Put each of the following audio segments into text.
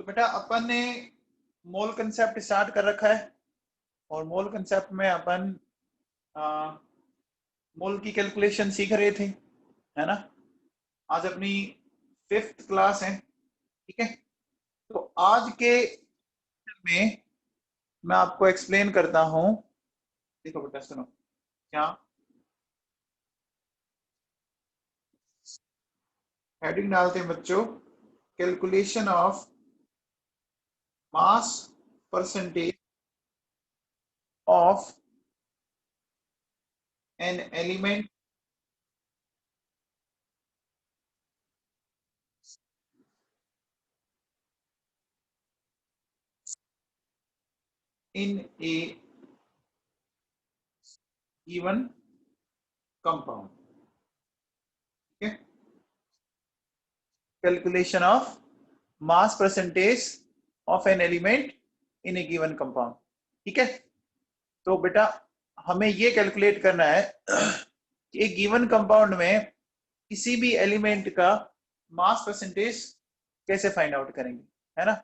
तो बेटा अपन ने मोल कंसेप्ट स्टार्ट कर रखा है और मोल कंसेप्ट में अपन मोल की कैलकुलेशन सीख रहे थे, है ना। आज अपनी 5th क्लास है, ठीक है। तो आज के में मैं आपको एक्सप्लेन करता हूं। देखो बेटा सुनो, क्या हेडिंग डालते हैं बच्चों, calculation of mass percentage of an element in a given compound, ठीक है। Calculation of mass percentage of an element in A given compound, ठीक है। तो बेटा हमें ये कैलकुलेट करना है कि एक गिवन कंपाउंड में किसी भी एलिमेंट का मास परसेंटेज कैसे फाइंड आउट करेंगे, है ना।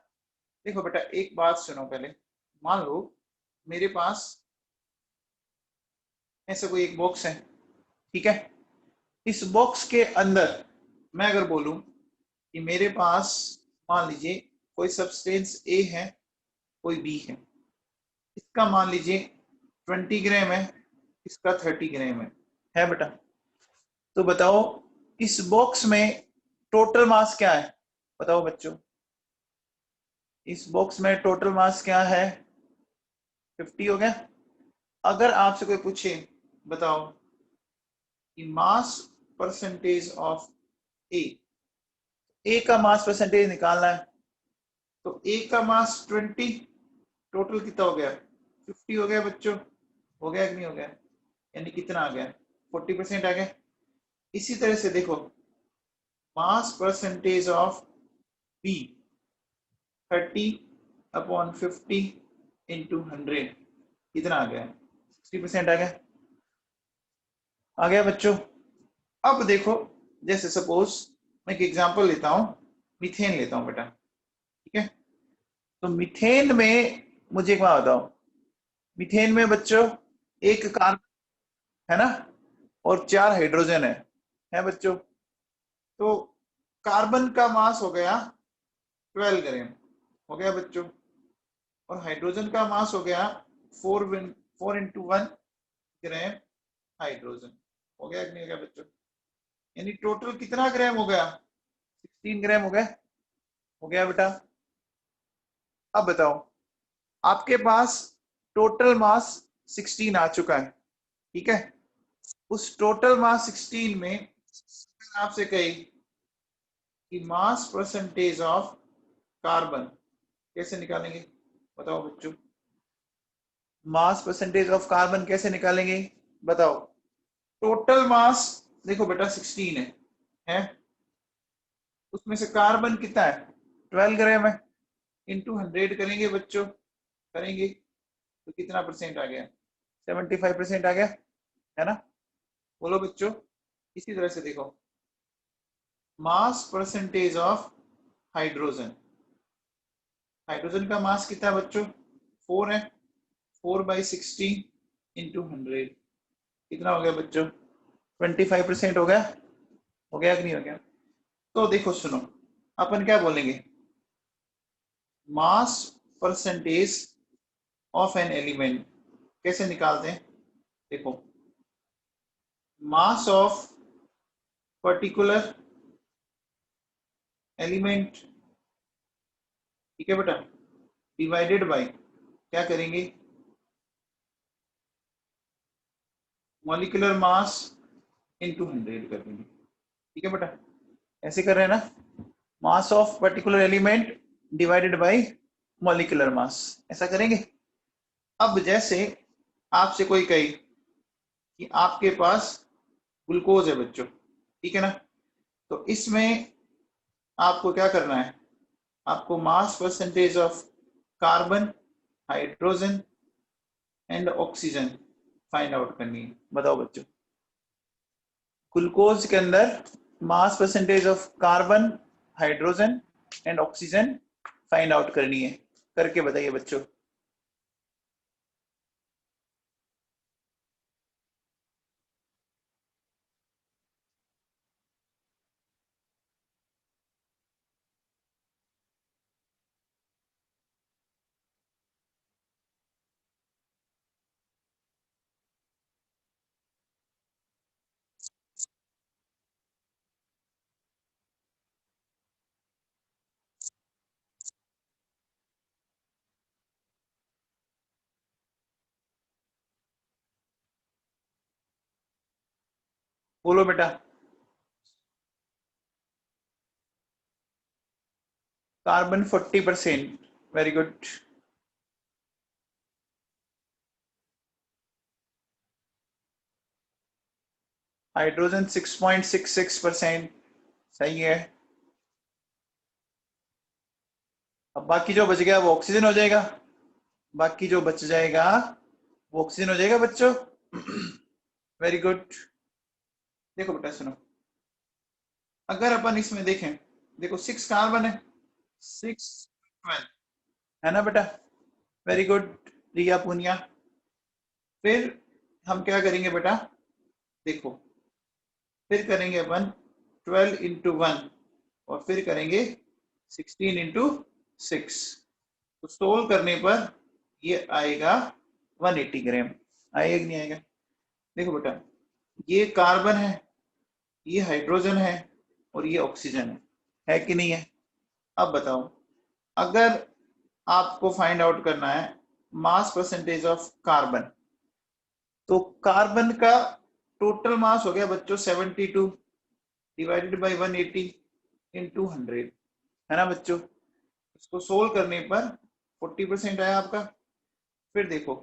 देखो बेटा एक बात सुनो पहले, मान लो मेरे पास ऐसा कोई एक बॉक्स है, ठीक है। इस बॉक्स के अंदर मैं अगर बोलूं कि मेरे पास मान लीजिए कोई सब्सटेंस ए है, कोई बी है, इसका मान लीजिए 20 ग्राम है, इसका 30 ग्राम है बेटा। तो बताओ इस बॉक्स में टोटल मास क्या है, बताओ बच्चों। इस बॉक्स में टोटल मास क्या है, 50 हो गया। अगर आपसे कोई पूछे बताओ कि मास परसेंटेज ऑफ ए का मास परसेंटेज निकालना है, तो ए का मास 20, टोटल कितना हो गया, 50 हो गया बच्चों। हो गया कि नहीं हो गया, यानी कितना आ गया, 40% आ गया। इसी तरह से देखो mass percentage of B 30/50 into 100 कितना आ गया, 60% आ गया। आ गया बच्चों। अब देखो जैसे सपोज मैं एक एग्जांपल लेता हूं, मीथेन लेता हूं बेटा, ठीक है। तो मीथेन में मुझे एक बात बताओ, मीथेन में बच्चों एक कार्बन है ना और 4 हाइड्रोजन है बच्चों। तो कार्बन का मास हो गया 12 ग्राम, हो गया बच्चों। और हाइड्रोजन का मास हो गया 4 × 1 ग्राम हाइड्रोजन, हो गया कि नहीं हो गया बच्चों। यानी टोटल कितना ग्राम हो गया, 16 ग्राम हो गया बेटा। अब बताओ आपके पास टोटल मास 16 आ चुका है, ठीक है। उस टोटल मास 16 में आपसे कही कि मास परसेंटेज ऑफ कार्बन कैसे निकालेंगे, बताओ बच्चों। मास परसेंटेज ऑफ कार्बन कैसे निकालेंगे बताओ। टोटल मास देखो बेटा 16 है उसमें से कार्बन कितना है, 12 ग्राम है, इंटू 100 करेंगे बच्चों, करेंगे तो कितना परसेंट आ गया, 75% आ गया, है ना। बोलो बच्चों। इसी तरह से देखो mass percentage of hydrogen, hydrogen का मास कितना है बच्चों, 4 है, 4/16 इंटू 100 कितना हो गया बच्चों, 25% हो गया, हो गया कि नहीं हो गया। तो देखो सुनो, अपन क्या बोलेंगे, मास परसेंटेज ऑफ एन एलिमेंट कैसे निकालते हैं। देखो मास ऑफ पर्टिकुलर एलिमेंट, ठीक है बेटा, डिवाइडेड बाय क्या करेंगे, मॉलिक्यूलर मास इंटू 100 कर देंगे, ठीक है बेटा। ऐसे कर रहे हैं ना, mass of particular element divided by molecular mass, ऐसा करेंगे। अब जैसे आपसे कोई कहे कि आपके पास ग्लूकोज है बच्चों, ठीक है ना। तो इसमें आपको क्या करना है, आपको मास percentage of carbon, hydrogen and oxygen find out करनी है। बताओ बच्चों ग्लूकोज के अंदर मास percentage of carbon, hydrogen and oxygen find out करनी है, करके बताइए बच्चों। बोलो बेटा। Carbon 40%, very good. हाइड्रोजन 6.66%, सही है। अब बाकी जो बच गया वो ऑक्सीजन हो जाएगा, बाकी जो बच जाएगा वो ऑक्सीजन हो जाएगा बच्चों। Very good. देखो बेटा सुनो, अगर अपन इसमें देखें, देखो 6 कार्बन है, 6 12 है ना बेटा। वेरी गुड रिया पुनिया। फिर हम क्या करेंगे बेटा, देखो फिर करेंगे अपन 12 इंटू 1 और फिर करेंगे 16 इंटू 6, तो सोल्व करने पर ये आएगा 180 ग्राम। आएगा कि नहीं आएगा? देखो बेटा, ये कार्बन है, ये हाइड्रोजन है और ये ऑक्सीजन है कि नहीं है? अब बताओ, अगर आपको फाइंड आउट करना है मास परसेंटेज ऑफ कार्बन, तो कार्बन का टोटल मास हो गया बच्चों 72 डिवाइडेड बाय 180 इंटू 100, है ना बच्चों। इसको सोल्व करने पर 40% आया आपका। फिर देखो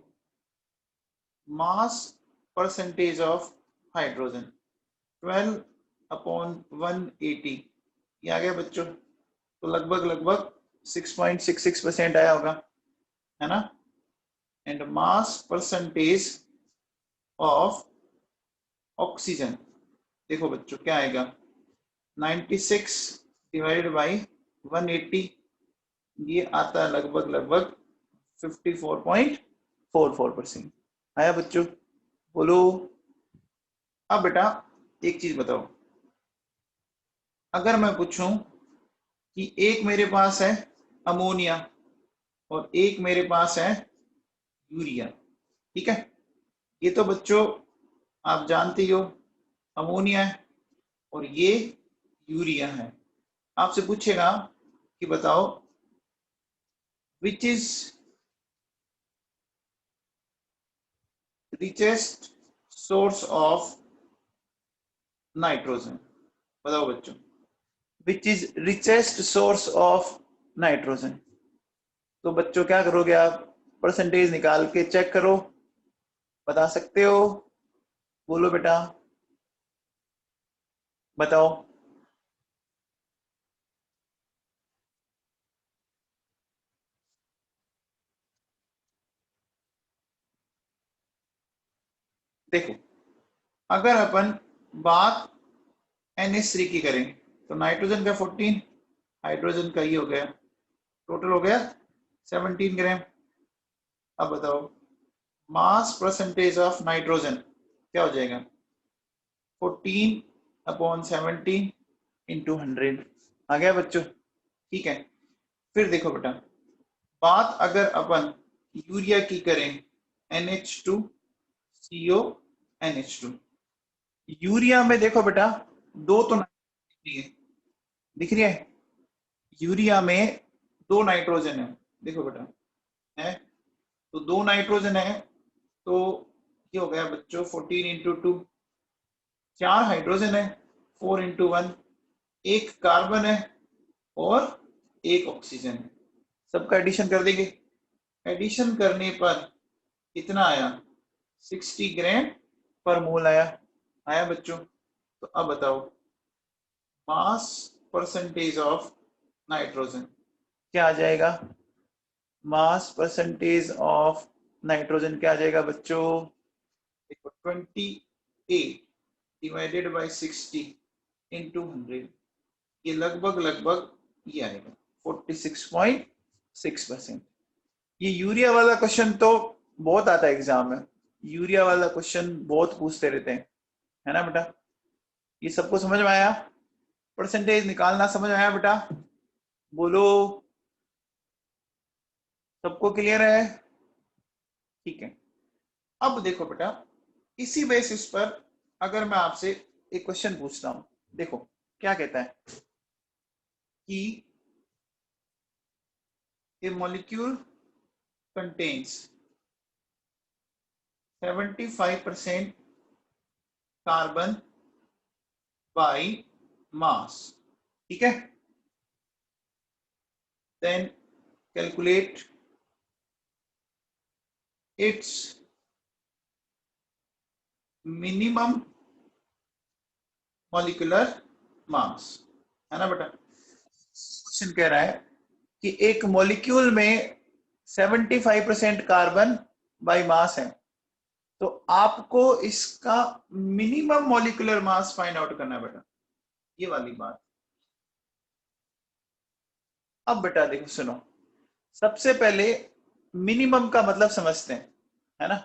mass percentage of hydrogen 12 upon 180, ये आ गया बच्चों, तो लगभग लगभग 6.66% आया होगा, है ना। And mass percentage of oxygen, देखो बच्चों क्या आएगा, 96 डिवाइडेड बाई 180, ये आता है लगभग लगभग 54.44%। आया बच्चों? बोलो। अब बेटा एक चीज बताओ, अगर मैं पूछूं कि एक मेरे पास है अमोनिया और एक मेरे पास है यूरिया, ठीक है, ये तो बच्चों आप जानते ही हो अमोनिया है और ये यूरिया है। आपसे पूछेगा कि बताओ which is richest source of nitrogen, बताओ बच्चों, which is richest source of nitrogen. तो बच्चों क्या करोगे आप, परसेंटेज निकाल के चेक करो, बता सकते हो? बोलो बेटा, बताओ। देखो अगर अपन बात NH3 की करें तो नाइट्रोजन का 14, हाइड्रोजन का ये हो गया, टोटल हो गया 17 ग्राम। अब बताओ मास परसेंटेज ऑफ नाइट्रोजन क्या हो जाएगा, 14 अपॉन 17 इंटू 100। आ गया बच्चों? ठीक है। फिर देखो बेटा, बात अगर अपन यूरिया की करें NH2CO NH2, यूरिया में देखो बेटा दो तो दिख रही है, यूरिया में दो नाइट्रोजन है, देखो बेटा है, तो दो नाइट्रोजन है, तो ये हो गया बच्चों 14 इंटू 2, 4 हाइड्रोजन है 4 इंटू 1, एक कार्बन है और एक ऑक्सीजन है, सबका एडिशन कर देंगे। एडिशन करने पर कितना आया, 60 ग्राम पर मोल आया। आया बच्चों? तो अब बताओ मास परसेंटेज ऑफ नाइट्रोजन क्या आ जाएगा, मास परसेंटेज ऑफ नाइट्रोजन क्या आ जाएगा बच्चों, देखो 28 डिवाइडेड बाय 60 इंटू 100, ये लगभग लगभग ये आएगा 46.5 6%। ये यूरिया वाला क्वेश्चन तो बहुत आता है एग्जाम में, यूरिया वाला क्वेश्चन बहुत पूछते रहते हैं, है ना बेटा। ये सबको समझ में आया? परसेंटेज निकालना समझ में आया बेटा? बोलो, सबको क्लियर है? ठीक है। अब देखो बेटा, इसी बेसिस पर अगर मैं आपसे एक क्वेश्चन पूछता हूं, देखो क्या कहता है कि a molecule contains 75% carbon by mass, ठीक है। Then calculate its minimum molecular mass, है ना बेटा। क्वेश्चन कह रहा है कि एक मॉलिक्यूल में 75% कार्बन बाय मास है, तो आपको इसका minimum molecular mass find out करना है बेटा, ये वाली बात। अब बेटा देखो सुनो, सबसे पहले मिनिमम का मतलब समझते हैं, है ना।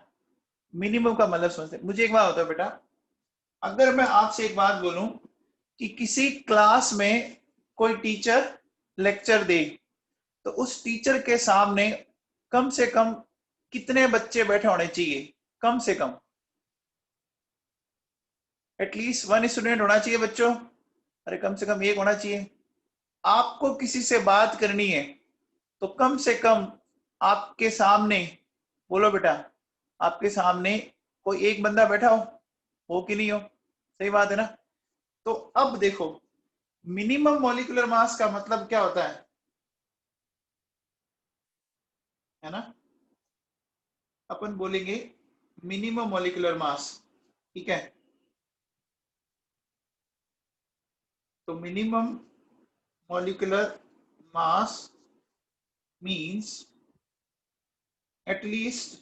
मिनिमम का मतलब समझते हैं। मुझे एक बात होता है बेटा, अगर मैं आपसे एक बात बोलूं कि किसी क्लास में कोई टीचर लेक्चर दे, तो उस टीचर के सामने कम से कम कितने बच्चे बैठे होने चाहिए? कम से कम एटलीस्ट 1 स्टूडेंट होना चाहिए बच्चों। अरे कम से कम 1 होना चाहिए। आपको किसी से बात करनी है तो कम से कम आपके सामने, बोलो बेटा, आपके सामने कोई एक बंदा बैठा हो कि नहीं हो? सही बात है ना। तो अब देखो, मिनिमम मॉलिक्यूलर मास का मतलब क्या होता है ना। अपन बोलेंगे मिनिमम मॉलिक्यूलर मास, ठीक है। तो minimum molecular mass means at least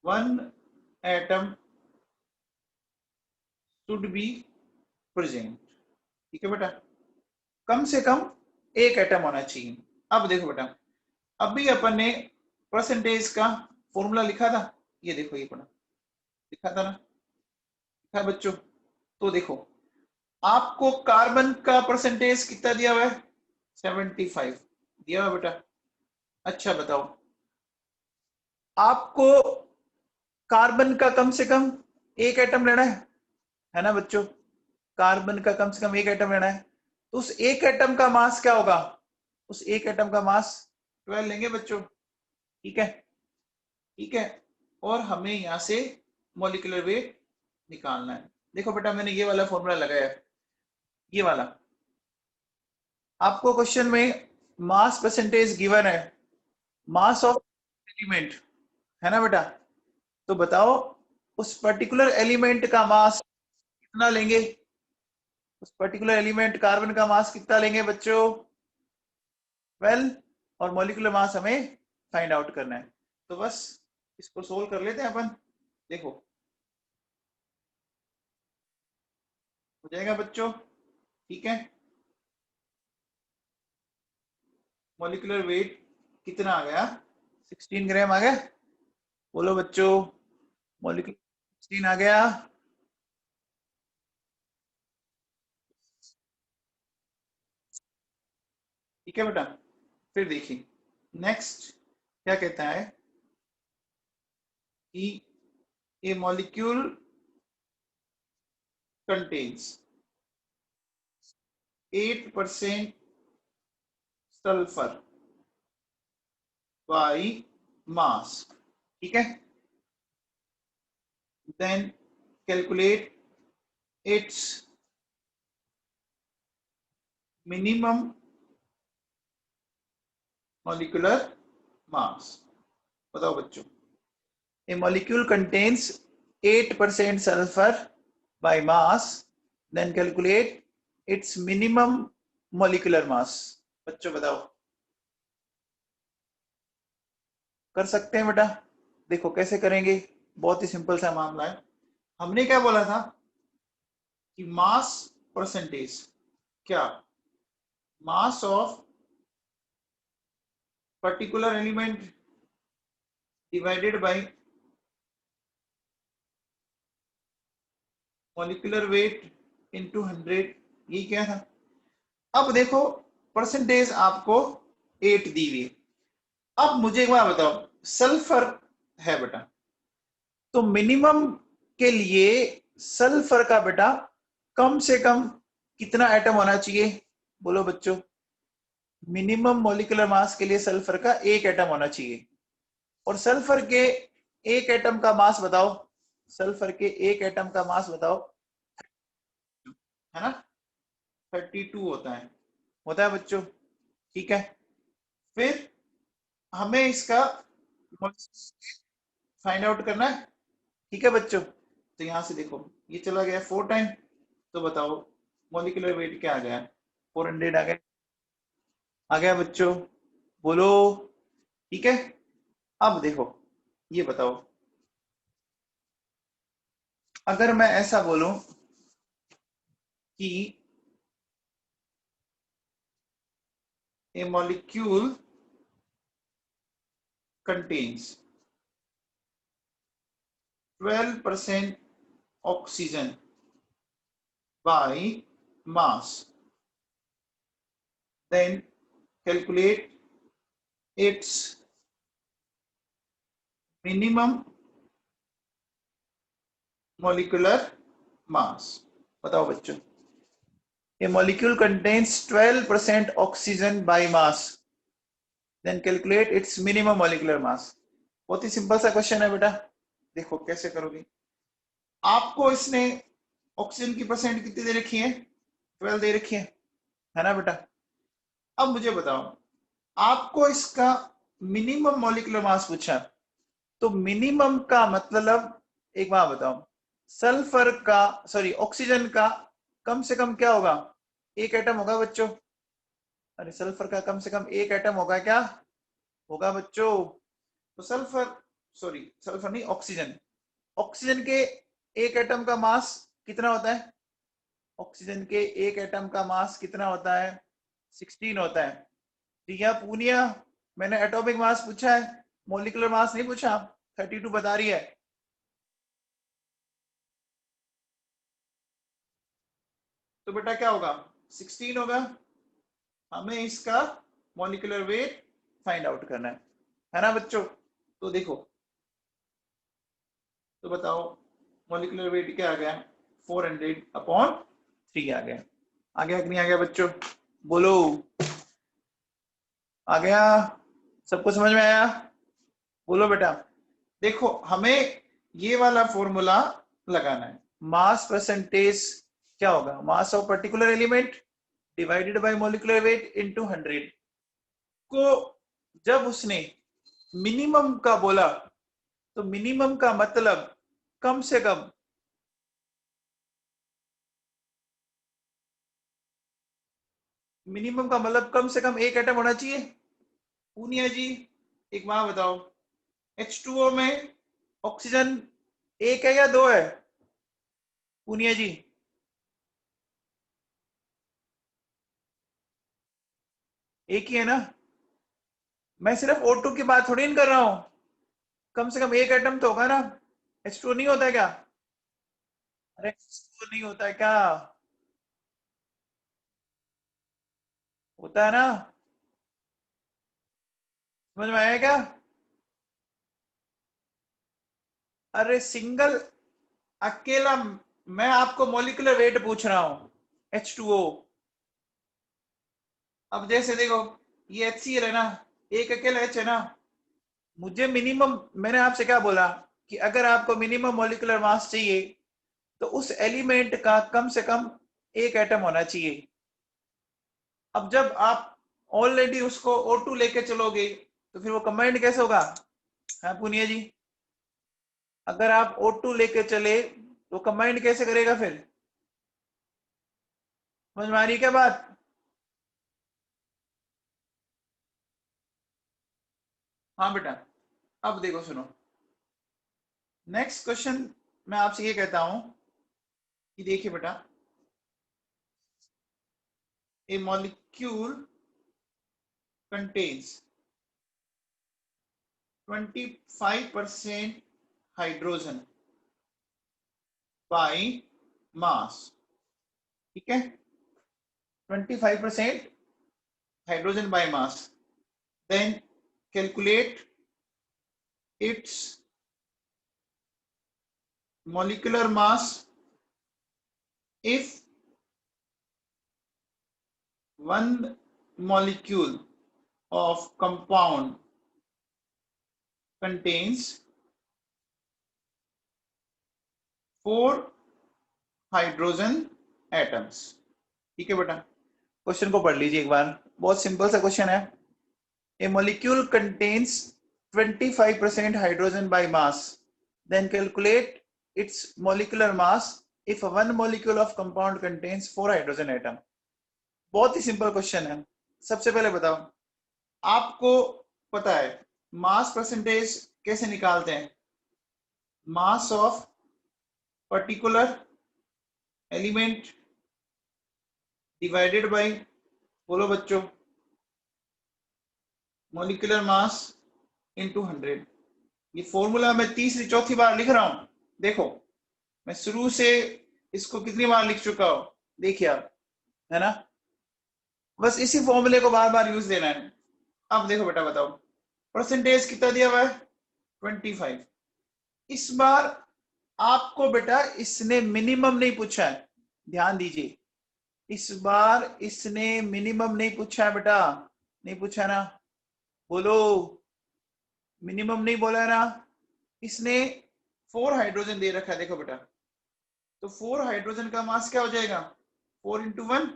1 atom should be present, ठीक है बेटा। कम से कम 1 एटम होना चाहिए। अब देखो बेटा, अभी अपन ने परसेंटेज का फॉर्मूला लिखा था, ये देखो, ये पढ़ा लिखा था ना, लिखा है बच्चों। तो देखो, आपको कार्बन का परसेंटेज कितना दिया हुआ है? 75 दिया हुआ बेटा। अच्छा बताओ, आपको कार्बन का कम से कम 1 एटम लेना है ना बच्चों। कार्बन का कम से कम 1 एटम लेना है, तो उस 1 एटम का मास क्या होगा? उस 1 एटम का मास 12 लेंगे बच्चों, ठीक है। ठीक है, और हमें यहां से मॉलिक्यूलर वेट निकालना है। देखो बेटा, मैंने ये वाला फॉर्मूला लगाया है, ये वाला। आपको क्वेश्चन में मास परसेंटेज गिवन है, मास ऑफ एलिमेंट, है ना बेटा। तो बताओ, उस पर्टिकुलर एलिमेंट का मास कितना लेंगे? उस पर्टिकुलर एलिमेंट कार्बन का मास कितना लेंगे बच्चों? 12। और मॉलिक्यूलर मास हमें फाइंड आउट करना है। तो बस इसको सोल्व कर लेते हैं अपन। देखो, हो जाएगा बच्चों, ठीक है। मॉलिक्यूलर वेट कितना आ गया? 16 ग्राम आ गया। बोलो बच्चों, मॉलिक्यूलर 16 आ गया। ठीक है बेटा। फिर देखिए नेक्स्ट क्या कहता है कि a molecule contains 8% sulphur by mass, ठीक है। Then calculate its minimum molecular mass. बताओ बच्चों, a molecule contains 8% sulfur by mass, then calculate its minimum molecular mass। बच्चों बताओ, कर सकते हैं बेटा? देखो कैसे करेंगे, बहुत ही सिंपल सा मामला है। हमने क्या बोला था कि मास परसेंटेज, क्या mass of particular element divided by molecular weight into 100, ये क्या था? अब देखो परसेंटेज आपको 8 दी हुई। अब मुझे एक बात बताओ, सल्फर है बेटा, तो मिनिमम के लिए सल्फर का बेटा कम से कम कितना एटम होना चाहिए? बोलो बच्चों, मिनिमम मॉलिक्यूलर मास के लिए सल्फर का एक एटम होना चाहिए। और सल्फर के एक एटम का मास बताओ, सल्फर के एक एटम का मास बताओ, है ना? 32 होता है बच्चों, ठीक है। फिर हमें इसका फाइंड आउट करना है, ठीक है बच्चों। तो यहां से देखो ये चला गया 4 टाइम, तो बताओ मॉलिक्यूलर वेट क्या आ गया? 400 आ गया बच्चों, बोलो, ठीक है। अब देखो ये बताओ, अगर मैं ऐसा बोलूं कि a molecule contains 12% oxygen by mass, then calculate its minimum molecular mass। बताओ बच्चों, a molecule contains 12% oxygen by mass, then calculate its minimum molecular mass। बहुत ही सिंपल सा क्वेश्चन है बेटा, देखो कैसे करोगे। आपको इसने ऑक्सीजन की परसेंट कितनी दे रखी है? 12 दे रखी है ना बेटा? अब मुझे बताओ, आपको इसका मिनिमम मॉलिक्यूलर मास पूछा, तो मिनिमम का मतलब एक बात बताओ, सल्फर का सॉरी ऑक्सीजन का कम से कम क्या होगा? एक एटम होगा बच्चों। अरे सल्फर का कम से कम एक एटम होगा क्या? होगा बच्चों। तो सल्फर सॉरी सल्फर नहीं, ऑक्सीजन, ऑक्सीजन के एक एटम का मास कितना होता है? ऑक्सीजन के एक एटम का मास कितना होता है? 16 होता है। ठीक है पूनिया, मैंने एटॉमिक मास पूछा है, मॉलिक्यूलर मास नहीं पूछा। 32 बता रही है, तो बेटा क्या होगा? 16 होगा। हमें इसका मॉलिक्यूलर वेट फाइंड आउट करना है ना बच्चों? तो देखो, तो बताओ मॉलिक्यूलर वेट क्या आ गया? 400/3 आ गया। आ गया कि नहीं आ गया बच्चों? बोलो, आ गया? सबको समझ में आया? बोलो बेटा। देखो हमें ये वाला फॉर्मूला लगाना है, मास परसेंटेज क्या होगा? Mass of particular element divided by molecular weight into 100 को जब उसने मिनिमम का बोला, तो मिनिमम का मतलब कम से कम, मिनिमम का मतलब कम से कम एक एटम होना चाहिए। पूनिया जी एक बात बताओ, H2O में ऑक्सीजन एक है या दो है? पूनिया जी एक ही है ना? मैं सिर्फ O2 की बात थोड़ी नहीं कर रहा हूं, कम से कम एक एटम तो होगा ना। H2O नहीं होता है क्या? अरे H2O नहीं होता है क्या? होता है ना? समझ में आया क्या? अरे सिंगल अकेला, मैं आपको मॉलिक्यूलर वेट पूछ रहा हूं, H2O। अब जैसे देखो ये HCl है ना, एक अकेला H है ना। मुझे मिनिमम, मैंने आपसे क्या बोला कि अगर आपको मिनिमम मॉलिक्यूलर मास चाहिए तो उस एलिमेंट का कम से कम एक एटम होना चाहिए। अब जब आप ऑलरेडी उसको O2 लेके चलोगे तो फिर वो कंबाइंड कैसे होगा? हाँ पुनिया जी, अगर आप O2 लेके चले तो कंबाइंड कैसे करेगा फिर? समझ में आ रही है क्या बात? हाँ बेटा। अब देखो सुनो, नेक्स्ट क्वेश्चन मैं आपसे ये कहता हूं कि देखिए बेटा, a molecule contains 25% hydrogen by mass, ठीक है, 25% hydrogen by mass, then calculate its molecular mass if one molecule of compound contains 4 hydrogen atoms. ठीक है बेटा, क्वेश्चन को पढ़ लीजिए एक बार, बहुत सिंपल सा क्वेश्चन है। A molecule contains 25% hydrogen by mass, then calculate its molecular mass if one molecule of compound contains 4 hydrogen atom. बहुत ही सिंपल क्वेश्चन है। सबसे पहले बताओ, आपको पता है मास परसेंटेज कैसे निकालते हैं? Mass of particular element divided by, बोलो बच्चों, मॉलिक्यूलर मास इनटू 100। ये फॉर्मूला मैं तीसरी चौथी बार लिख रहा हूं। देखो मैं शुरू से इसको कितनी बार लिख चुका हूं, देखिए आप, है ना, बस इसी फॉर्मूले को बार बार यूज देना है। अब देखो बेटा, बताओ परसेंटेज कितना दिया हुआ है? 25। इस बार आपको बेटा इसने मिनिमम नहीं पूछा है, ध्यान दीजिए, इस बार इसने मिनिमम नहीं पूछा है बेटा, नहीं पूछा ना, बोलो, मिनिमम नहीं बोला है ना। इसने 4 हाइड्रोजन दे रखा है, देखो बेटा, तो 4 हाइड्रोजन का मास क्या हो जाएगा? 4 इंटू 1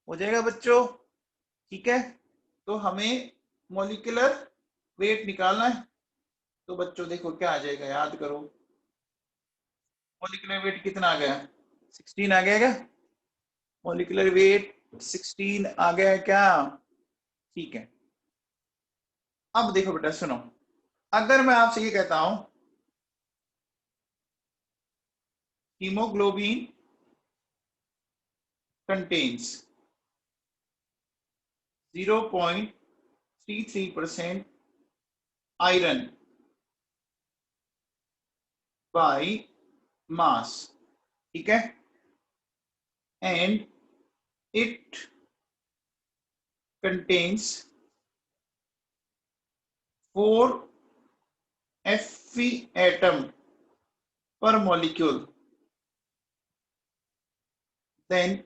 हो जाएगा बच्चों, ठीक है। तो हमें मॉलिक्यूलर वेट निकालना है, तो बच्चों देखो क्या आ जाएगा, याद करो, मॉलिक्यूलर वेट कितना आ गया? 16 आ गया क्या? मॉलिक्यूलर वेट 16 आ गया क्या? ठीक है। अब देखो बेटा सुनो, अगर मैं आपसे ये कहता हूं haemoglobin contains 0.33% iron bye mass, ठीक है, and it contains 4 Fe atom per molecule, then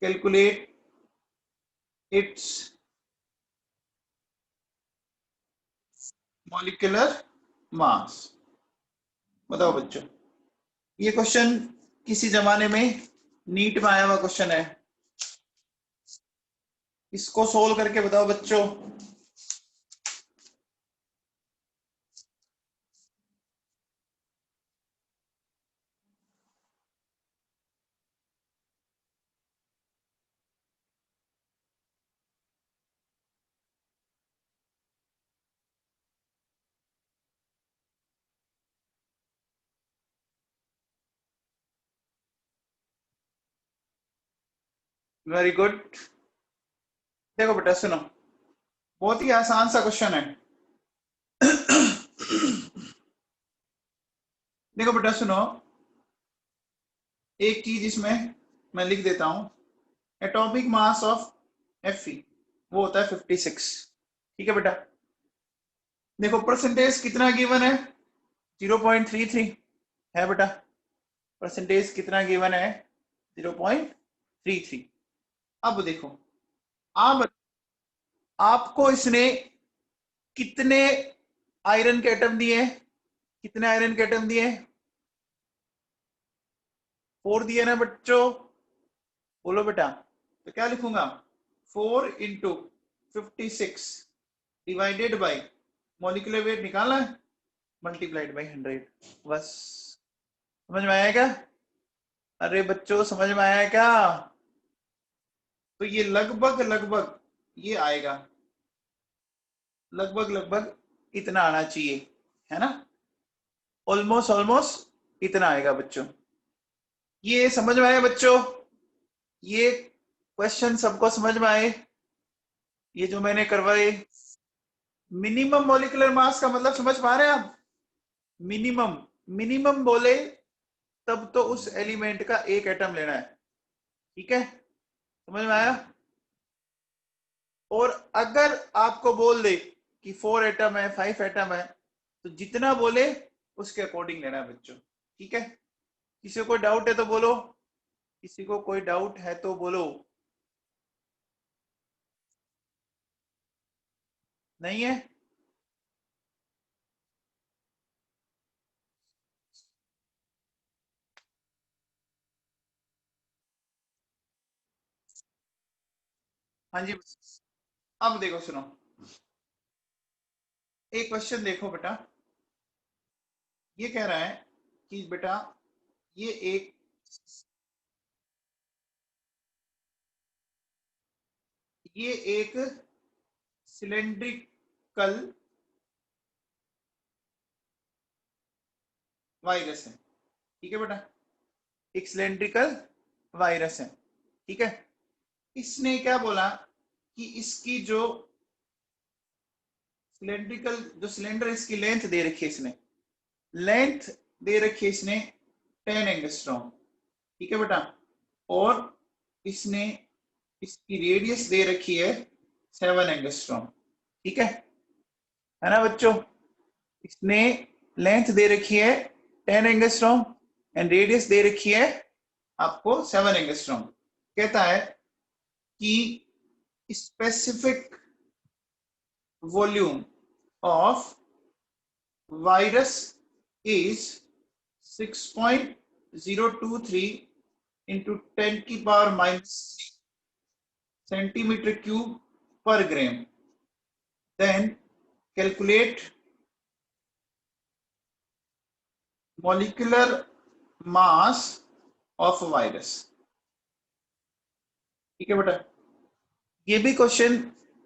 calculate its molecular mass। बताओ बच्चों, ये क्वेश्चन किसी जमाने में नीट में आया हुआ क्वेश्चन है, इसको सोल्व करके बताओ बच्चों। Very good. देखो बेटा सुनो, बहुत ही आसान सा क्वेश्चन है। देखो बेटा सुनो, एक चीज इसमें मैं लिख देता हूं, एटॉमिक मास ऑफ Fe वो होता है 56, ठीक है बेटा। देखो परसेंटेज कितना गिवन है? 0.33 है बेटा, परसेंटेज कितना गिवन है? 0.33। अब देखो, आप आपको इसने कितने आयरन के एटम दिए? कितने आयरन के एटम दिए? 4 दिए ना बच्चों, बोलो बेटा, तो क्या लिखूंगा? 4 into 56 divided by molecular weight निकालना है, मल्टीप्लाइड बाई 100, बस। समझ में आया क्या? अरे बच्चों समझ में आया क्या? तो ये लगभग लगभग ये आएगा, लगभग लगभग इतना आना चाहिए, है ना, ऑलमोस्ट ऑलमोस्ट इतना आएगा बच्चों। ये समझ में आया बच्चों? ये क्वेश्चन सबको समझ में आए, ये जो मैंने करवाए? मिनिमम मॉलिक्यूलर मास का मतलब समझ पा रहे हैं आप? मिनिमम, मिनिमम बोले तब तो उस एलिमेंट का एक एटम लेना है, ठीक है, समझ में आया? और अगर आपको बोल दे कि 4 एटम है, 5 एटम है, तो जितना बोले उसके अकॉर्डिंग लेना है बच्चों, ठीक है? किसी को डाउट है तो बोलो, किसी को कोई डाउट है तो बोलो। नहीं है? हाँ जी। अब देखो सुनो, एक क्वेश्चन देखो बेटा, ये कह रहा है कि बेटा ये एक ये एक सिलेंड्रिकल वायरस है, ठीक है बेटा, एक सिलेंड्रिकल वायरस है, ठीक है। इसने क्या बोला कि इसकी जो सिलेंड्रिकल, जो सिलेंडर इसकी लेंथ दे रखी है, इसने लेंथ दे रखी है इसने 10 एंगस्ट्रॉम, ठीक है बेटा, और इसने इसकी रेडियस दे रखी है 7 एंगस्ट्रॉम, ठीक है ना बच्चों? इसने लेंथ दे रखी है 10 एंगस्ट्रॉम एंड रेडियस दे रखी है आपको 7 एंगस्ट्रॉम। कहता है कि specific volume of virus is 6.023 into 10 की power minus centimetre cube per gram. Then calculate molecular mass of virus, ठीक है बेटा। ये भी क्वेश्चन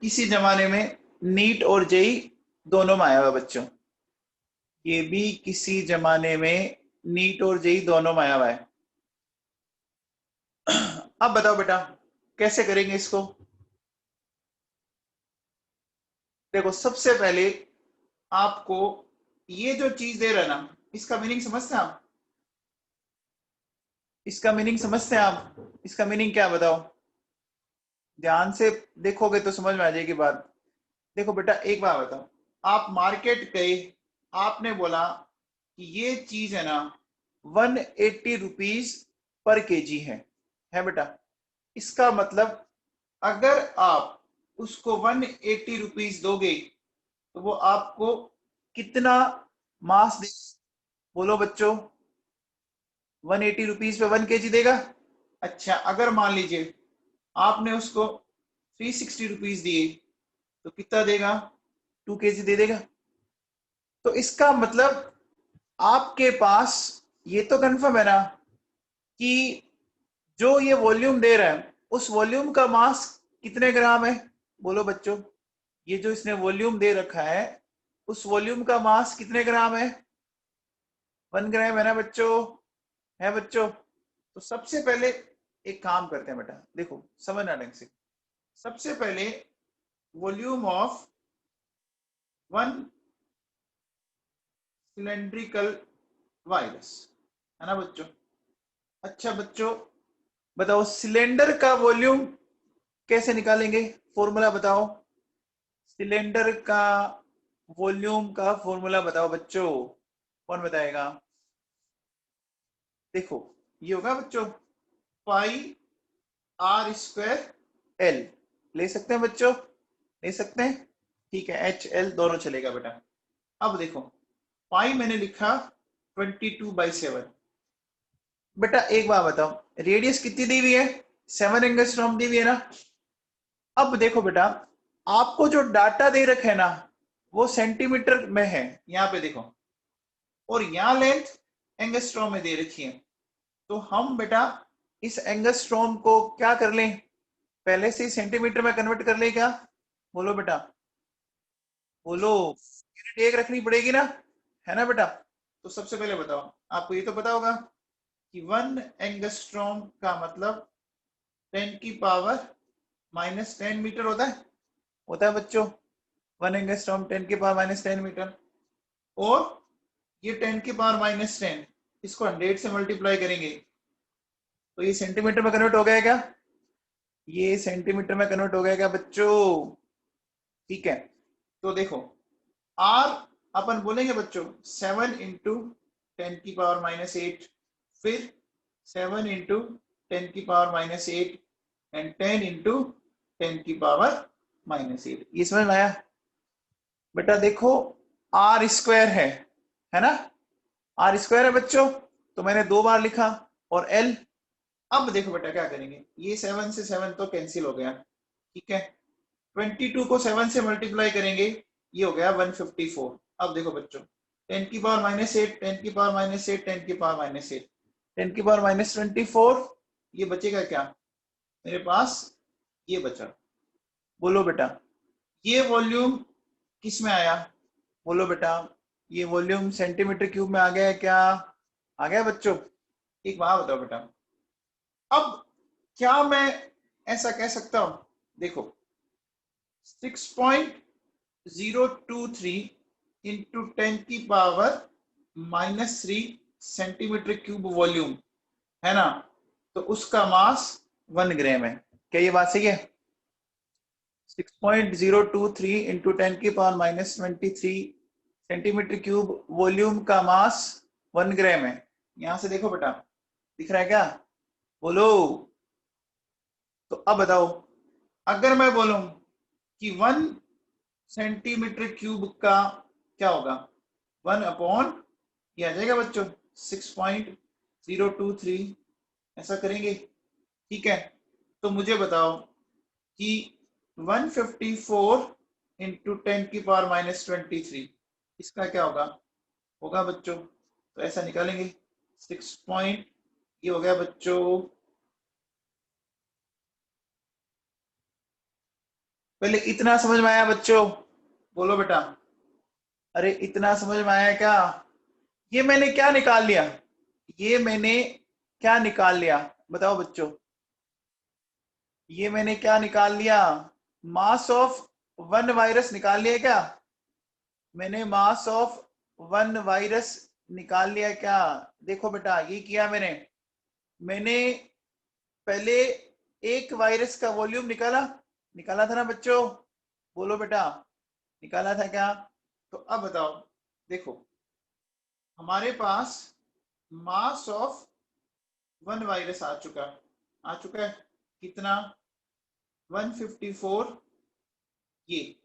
किसी जमाने में नीट और जेई दोनों में आया हुआ बच्चों, ये भी किसी जमाने में नीट और जेई दोनों में आया हुआ है। अब बताओ बेटा कैसे करेंगे इसको? देखो सबसे पहले आपको ये जो चीज दे रहा है ना, इसका मीनिंग समझते हैं आप? इसका मीनिंग समझते हैं आप? इसका मीनिंग क्या बताओ, ध्यान से देखोगे तो समझ में आ जाएगी बात। देखो बेटा एक बात बताओ, आप मार्केट गए, आपने बोला कि ये चीज है ना 180 रुपीज पर केजी है बेटा। इसका मतलब अगर आप उसको 180 रुपीज दोगे तो वो आपको कितना मास दे, बोलो बच्चों? 180 रुपीज पे 1 केजी देगा। अच्छा अगर मान लीजिए आपने उसको 360 रुपीज दिए तो कितना देगा? 2 केजी दे देगा। तो इसका मतलब आपके पास ये तो कंफर्म है ना कि जो ये वॉल्यूम दे रहा है उस वॉल्यूम का मास कितने ग्राम है? बोलो बच्चों, ये जो इसने वॉल्यूम दे रखा है उस वॉल्यूम का मास कितने ग्राम है? 1 ग्राम है ना बच्चों? है बच्चों? तो सबसे पहले एक काम करते हैं बेटा, देखो समझना ढंग से। सबसे पहले volume of one cylindrical virus, है ना बच्चों? अच्छा बच्चों बताओ सिलेंडर का वॉल्यूम कैसे निकालेंगे? फॉर्मूला बताओ, सिलेंडर का वॉल्यूम का फॉर्मूला बताओ बच्चों, कौन बताएगा? देखो ये होगा बच्चों पाई आर स्क्वायर एल, ले सकते हैं बच्चों? ले सकते हैं, ठीक है, एच एल दोनों चलेगा बेटा। अब देखो पाई मैंने लिखा 22/7। बेटा एक बात बताओ, रेडियस कितनी दी हुई है? 7 एंगस्ट्रॉम दी हुई है ना। अब देखो बेटा आपको जो डाटा दे रखे है ना वो सेंटीमीटर में है, यहाँ पे देखो, और यहाँ लेंथ एंगस्ट्रॉम में दे रखी है। तो हम बेटा इस एंगस्ट्रॉम को क्या कर लें, पहले से ही सेंटीमीटर में कन्वर्ट कर लें क्या? बोलो बेटा, बोलो, यूनिट एक रखनी पड़ेगी ना, है ना बेटा? तो सबसे पहले बताओ, आपको ये तो पता होगा कि 1 एंगस्ट्रॉम का मतलब 10 की पावर -10 मीटर होता है बच्चों? 1 एंगस्ट्रॉम 10 की पावर माइनस 10 मीटर, और ये 10 की पावर माइनस 10 इसको 100 से मल्टीप्लाई करेंगे तो ये सेंटीमीटर में कन्वर्ट हो गया क्या? ये सेंटीमीटर में कन्वर्ट हो गया क्या बच्चों? ठीक है, तो देखो आर अपन बोलेंगे बच्चों 7 इंटू 10 की पावर माइनस 8, फिर 7 इंटू 10 की पावर माइनस 8 एंड 10 इंटू 10 की पावर माइनस 8। ये समझ में आया बेटा? देखो आर स्क्वायर है ना, आर स्क्वायर है बच्चों, तो मैंने 2 बार लिखा, और एल। अब देखो बेटा क्या करेंगे, ये 7 से 7 तो कैंसिल हो गया, ठीक है, 22 को 7 से मल्टीप्लाई करेंगे, ये हो गया 154। अब देखो बच्चों 10 की पावर माइनस 8, 10 की पावर माइनस 8, 10 की पावर माइनस 8, 10 की पावर माइनस 24, ये बचेगा क्या मेरे पास? ये बचा। बोलो बेटा ये वॉल्यूम किस में आया? बोलो बेटा ये वॉल्यूम सेंटीमीटर क्यूब में आ गया है क्या? आ गया बच्चों? एक बात बताओ बेटा, अब क्या मैं ऐसा कह सकता हूं, देखो 6.023 इंटू 10 की power minus 3 centimetre cube volume है ना, तो उसका मास 1 ग्राम है। क्या ये बात सही है? 6.023 इंटू 10 की power minus 23 centimetre cube volume का मास 1 ग्राम है। यहां से देखो बेटा दिख रहा है क्या? बोलो। तो अब बताओ अगर मैं बोलूं कि 1 सेंटीमीटर क्यूब का क्या होगा, 1 अपॉन ये आ जाएगा बच्चों 6.023, ऐसा करेंगे, ठीक है। तो मुझे बताओ कि 154 इंटू 10 की पावर माइनस 23 इसका क्या होगा? होगा बच्चों, तो ऐसा निकालेंगे 6 पॉइंट, ये हो गया बच्चों, पहले इतना समझ में आया बच्चों? बोलो बेटा, अरे इतना समझ में आया क्या? ये मैंने क्या निकाल लिया, ये मैंने क्या निकाल लिया बताओ बच्चों? ये मैंने क्या निकाल लिया? मास ऑफ 1 वायरस निकाल लिया क्या? मैंने मास ऑफ 1 वायरस निकाल लिया क्या? देखो बेटा ये किया मैंने, मैंने पहले एक वायरस का वॉल्यूम निकाला, निकाला था ना बच्चों? बोलो बेटा निकाला था क्या? तो अब बताओ, देखो हमारे पास मास ऑफ 1 वायरस आ चुका है, कितना? 154, ये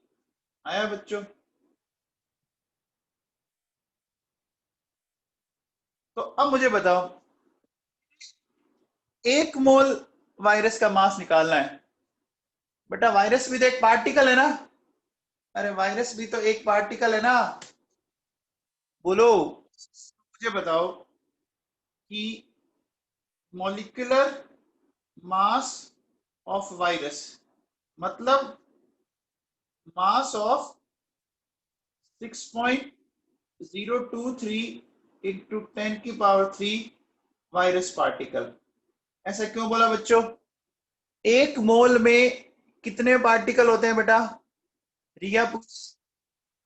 आया बच्चों। तो अब मुझे बताओ 1 मोल वायरस का मास निकालना है। बेटा वायरस भी तो एक पार्टिकल है ना, अरे वायरस भी तो एक पार्टिकल है ना, बोलो। मुझे बताओ कि मॉलिक्यूलर मास ऑफ वायरस मतलब मास ऑफ 6.023 इंटू 10 की पावर 3 वायरस पार्टिकल। ऐसा क्यों बोला बच्चों? 1 मोल में कितने पार्टिकल होते हैं बेटा? रिया पूछ,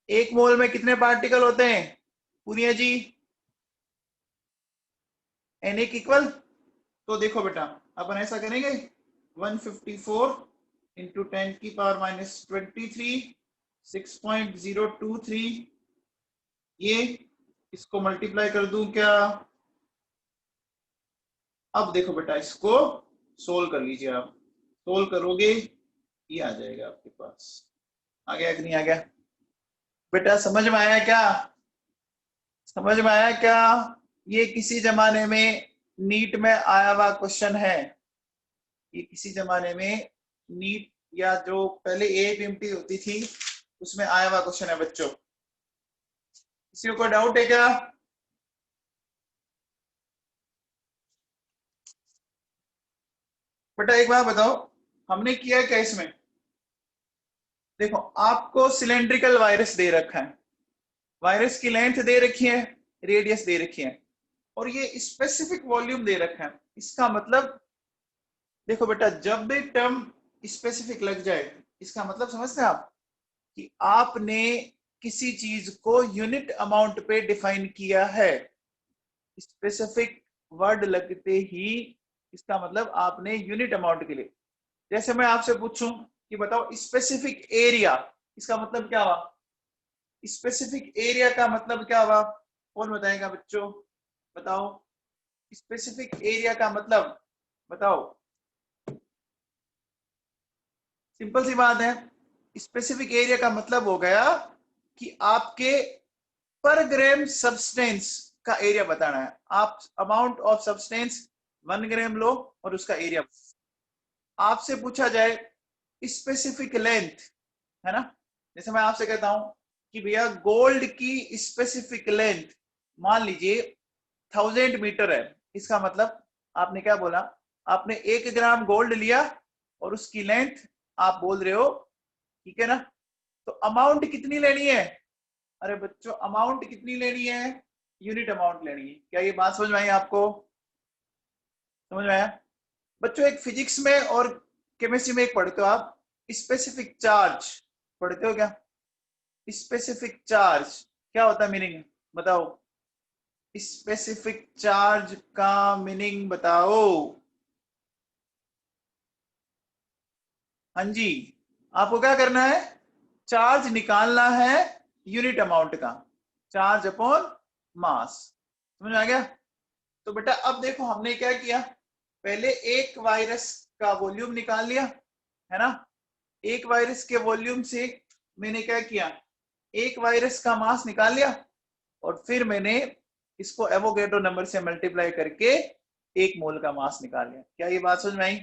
1 मोल में कितने पार्टिकल होते हैं? पुनिया जी, एन एक इक्वल, तो देखो बेटा अपन ऐसा करेंगे 154 इंटू 10 की पावर माइनस 23, 6.023, ये इसको मल्टीप्लाई कर दूं क्या? अब देखो बेटा इसको सोल्व कर लीजिए, आप सोल्व करोगे ये आ जाएगा आपके पास। आ गया कि नहीं आ गया? बेटा समझ में आया क्या? समझ में आया क्या? ये किसी जमाने में नीट में आया हुआ क्वेश्चन है, ये किसी जमाने में नीट या जो पहले एपीएमटी होती थी उसमें आया हुआ क्वेश्चन है बच्चों। किसी को कोई डाउट है क्या? बेटा एक बात बताओ हमने किया क्या इसमें? देखो आपको सिलेंड्रिकल वायरस दे रखा है, वायरस की लेंथ दे रखी है, रेडियस दे रखी है, और ये स्पेसिफिक वॉल्यूम दे रखा है। इसका मतलब देखो बेटा जब भी टर्म स्पेसिफिक लग जाए इसका मतलब समझते हैं आप? कि आपने किसी चीज को यूनिट अमाउंट पे डिफाइन किया है। स्पेसिफिक वर्ड लगते ही इसका मतलब आपने यूनिट अमाउंट के लिए, जैसे मैं आपसे पूछूं कि बताओ स्पेसिफिक एरिया, इसका मतलब क्या हुआ? स्पेसिफिक एरिया का मतलब क्या हुआ? कौन बताएगा बच्चों? बताओ स्पेसिफिक एरिया का मतलब बताओ। सिंपल सी बात है, स्पेसिफिक एरिया का मतलब हो गया कि आपके पर ग्राम सब्सटेंस का एरिया बताना है। आप अमाउंट ऑफ सब्सटेंस 1 ग्राम लो और उसका एरिया। आपसे पूछा जाए स्पेसिफिक लेंथ, है ना, जैसे मैं आपसे कहता हूं कि भैया गोल्ड की स्पेसिफिक लेंथ मान लीजिए 1000 मीटर है, इसका मतलब आपने क्या बोला? आपने 1 ग्राम गोल्ड लिया और उसकी लेंथ आप बोल रहे हो, ठीक है ना? तो अमाउंट कितनी लेनी है? अरे बच्चों अमाउंट कितनी लेनी है? यूनिट अमाउंट लेनी है। क्या ये बात समझ में आई आपको? समझ में आया? बच्चों एक फिजिक्स में और केमिस्ट्री में एक पढ़ते हो आप, स्पेसिफिक चार्ज पढ़ते हो क्या? स्पेसिफिक चार्ज क्या होता है, मीनिंग बताओ? स्पेसिफिक चार्ज का मीनिंग बताओ। हाँ जी, आपको क्या करना है? चार्ज निकालना है यूनिट अमाउंट का, चार्ज अपॉन मास। समझ आ गया? तो बेटा अब देखो हमने क्या किया, पहले एक वायरस का वॉल्यूम निकाल लिया, है ना? एक वायरस के वॉल्यूम से मैंने क्या किया, एक वायरस का मास निकाल लिया और फिर मैंने इसको एवोगैड्रो नंबर से मल्टीप्लाई करके 1 मोल का मास निकाल लिया। क्या ये बात समझ में आई?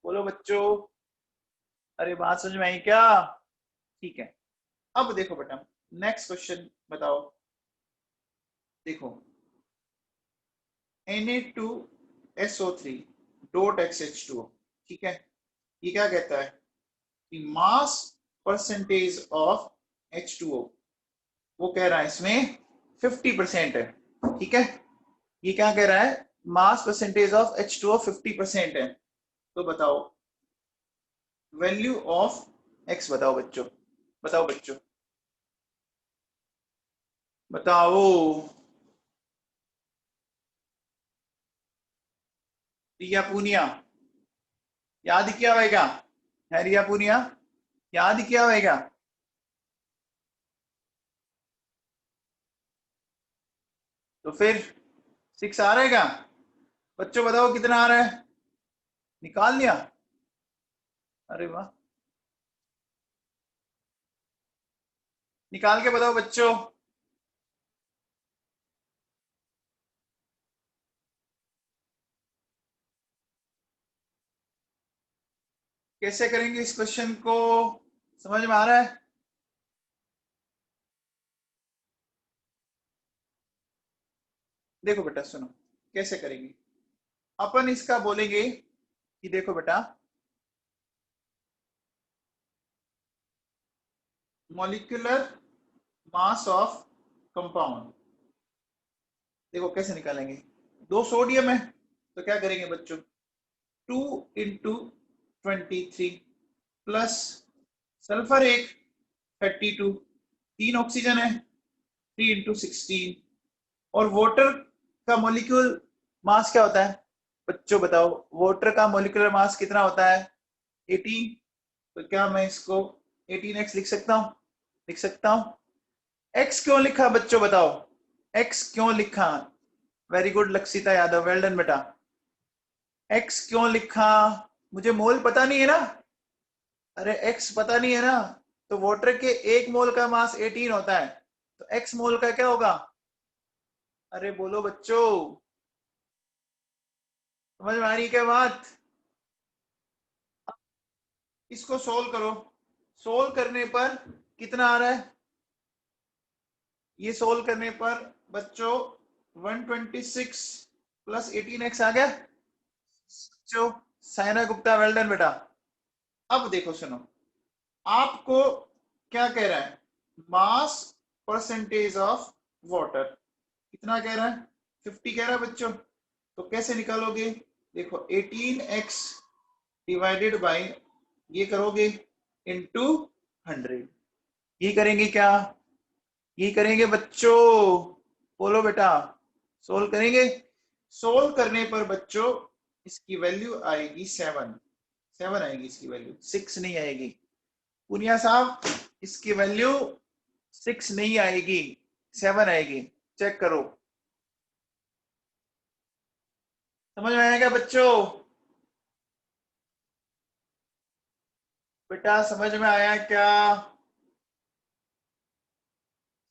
बोलो बच्चों, अरे बात समझ में आई क्या? ठीक है, अब देखो बेटा नेक्स्ट क्वेश्चन बताओ। देखो Na2SO3 डॉट XH2O, ठीक है, ये क्या कहता है कि मास परसेंटेज ऑफ H2O, वो कह रहा है इसमें 50% है, ठीक है। ये क्या कह रहा है? मास परसेंटेज ऑफ H2O 50% है। तो बताओ वैल्यू ऑफ X बताओ बच्चों, बताओ बच्चों बताओ। रिया पूनिया याद किया होगा? है रिया पूनिया याद किया होगा? तो फिर 6 आ रहेगा बच्चों, बताओ कितना आ रहा है? निकाल लिया? अरे वाह, निकाल के बताओ बच्चों। कैसे करेंगे इस क्वेश्चन को? समझ में आ रहा है? देखो बेटा सुनो, कैसे करेंगे अपन इसका बोलेंगे कि देखो बेटा मॉलिक्यूलर मास ऑफ कंपाउंड, देखो कैसे निकालेंगे। 2 सोडियम है तो क्या करेंगे बच्चों, 2 × 23 प्लस सल्फर एक 32, 3 ऑक्सीजन है 3 × 16, और वाटर का मॉलिक्यूल मास क्या होता है बच्चों बताओ? वाटर का मॉलिक्यूलर मास कितना होता है? 18। तो क्या मैं इसको 18x लिख सकता हूं? लिख सकता हूं। x क्यों लिखा बच्चों बताओ? x क्यों लिखा? Very good Lakshita Yadav, well done बेटा। x क्यों लिखा? मुझे मोल पता नहीं है ना। अरे x पता नहीं है ना, तो वाटर के 1 मोल का मास 18 होता है, तो x मोल का क्या होगा? अरे बोलो बच्चों, समझ में आ रही है क्या बात? इसको सोल्व करो, सोल्व करने पर कितना आ रहा है? ये सोल्व करने पर बच्चों 126 प्लस 18x आ गया बच्चों। साइना गुप्ता वेल डन बेटा। अब देखो सुनो, आपको क्या कह रहा है? मास परसेंटेज ऑफ वाटर कितना कह रहा है? 50 कह रहा है बच्चों। तो कैसे निकालोगे? देखो 18x डिवाइडेड बाय ये करोगे इनटू 100, ये करेंगे क्या, ये करेंगे बच्चों, बोलो बेटा, सोल्व करेंगे। सोल्व करने पर बच्चों इसकी वैल्यू आएगी 7 आएगी इसकी वैल्यू, 6 नहीं आएगी। पुनिया साहब इसकी वैल्यू 6 नहीं आएगी, 7 आएगी, चेक करो। समझ में आएगा बच्चों? बेटा समझ में आया क्या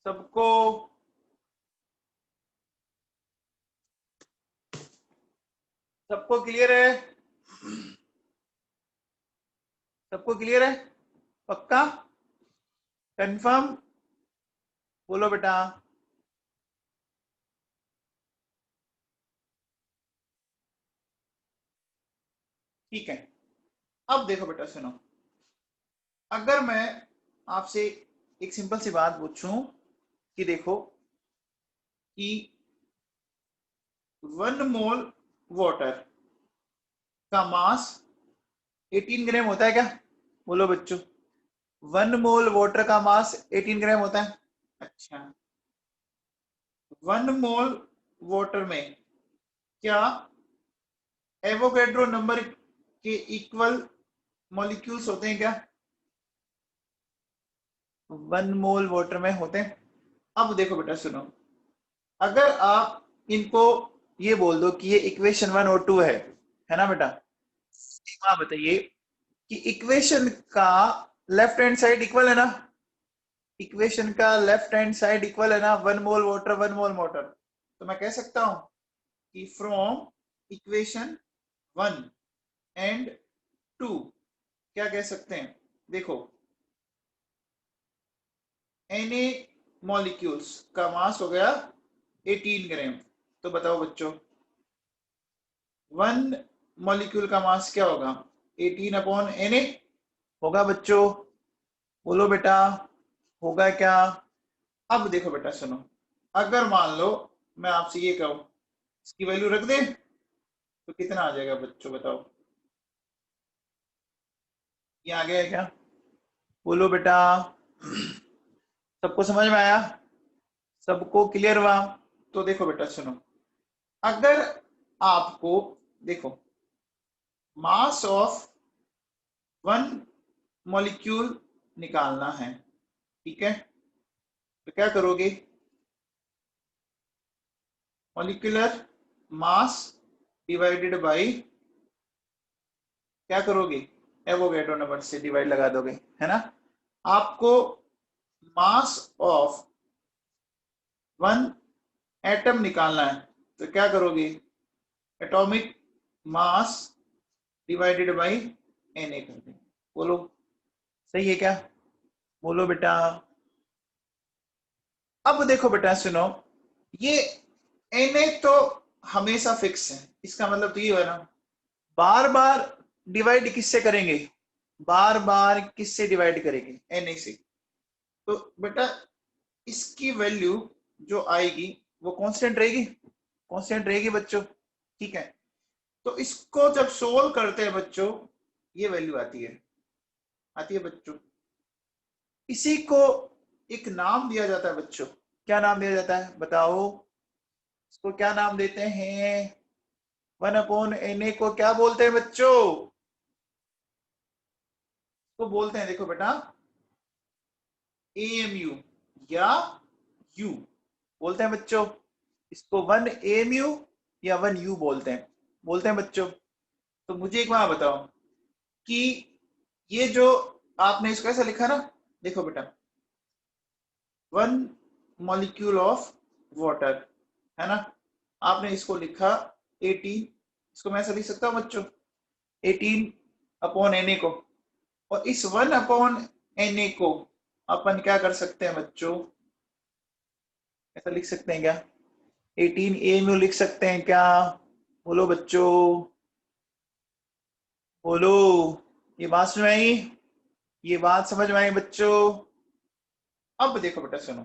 सबको? सबको क्लियर है? सबको क्लियर है? पक्का? कंफर्म? बोलो बेटा। ठीक है, अब देखो बेटा सुनो, अगर मैं आपसे एक सिंपल सी बात पूछूं कि देखो कि 1 मोल वाटर का मास 18 ग्राम होता है क्या? बोलो बच्चों, 1 मोल वाटर का मास 18 ग्राम होता है। अच्छा, 1 मोल वाटर में क्या एवोगैड्रो नंबर के इक्वल मॉलिक्यूल्स होते हैं क्या? 1 मोल वाटर में होते हैं। अब देखो बेटा सुनो, अगर आप इनको ये बोल दो कि ये इक्वेशन 1 और 2 है ना बेटा? हाँ बताइए कि इक्वेशन का लेफ्ट हैंड साइड इक्वल है ना? इक्वेशन का लेफ्ट हैंड साइड इक्वल है ना? 1 मोल वाटर 1 मोल वाटर। तो मैं कह सकता हूं कि फ्रॉम इक्वेशन 1 एंड 2 क्या कह सकते हैं? देखो, Na मॉलिक्यूल्स का मास हो गया 18 ग्राम। तो बताओ बच्चों, 1 मॉलिक्यूल का मास क्या होगा? 18 अपॉन Na होगा बच्चों, बोलो बेटा, होगा क्या? अब देखो बेटा सुनो, अगर मान लो मैं आपसे ये कहूं इसकी वैल्यू रख दे तो कितना आ जाएगा बच्चों बताओ? ये आ गया है क्या? बोलो बेटा, सबको समझ में आया? सबको क्लियर हुआ? तो देखो बेटा सुनो, अगर आपको देखो मास ऑफ 1 मॉलिक्यूल निकालना है, ठीक है, तो क्या करोगे? मॉलिक्यूलर मास डिवाइडेड बाय क्या करोगे? एवोगैड्रो नंबर से डिवाइड लगा दोगे, है ना? आपको मास ऑफ 1 एटम निकालना है, तो क्या करोगे? Atomic mass divided by Na कर देंगे। बोलो सही है क्या? बोलो बेटा। अब देखो बेटा सुनो, ये Na तो हमेशा फिक्स है, इसका मतलब तो ये हुआ ना, बार बार डिवाइड किससे करेंगे? बार बार किससे डिवाइड करेंगे? Na से। तो बेटा इसकी वैल्यू जो आएगी वो कांस्टेंट रहेगी, कांस्टेंट रहेगी बच्चों, ठीक है। तो इसको जब सोल्व करते हैं बच्चों, ये वैल्यू आती है बच्चों। इसी को एक नाम दिया जाता है बच्चों, क्या नाम दिया जाता है बताओ? इसको क्या नाम देते हैं? 1 अपॉन Na को क्या बोलते हैं बच्चों? तो बोलते हैं देखो बेटा AMU या U बोलते हैं बच्चों। इसको 1 AMU या 1 U बोलते हैं बच्चों। तो मुझे एक बात बताओ कि ये जो आपने इसको ऐसा लिखा ना, देखो बेटा 1 मॉलिक्यूल ऑफ वाटर, है ना, आपने इसको लिखा 18, इसको मैं ऐसा लिख सकता हूं बच्चों 18 अपॉन Na को, और इस 1 अपॉन Na को अपन क्या कर सकते हैं बच्चों? ऐसा लिख सकते हैं क्या? 18 AMU लिख सकते हैं क्या? बोलो बच्चों, बोलो। ये बात समझ में आई? ये बात समझ में आई बच्चों? अब देखो बेटा सुनो,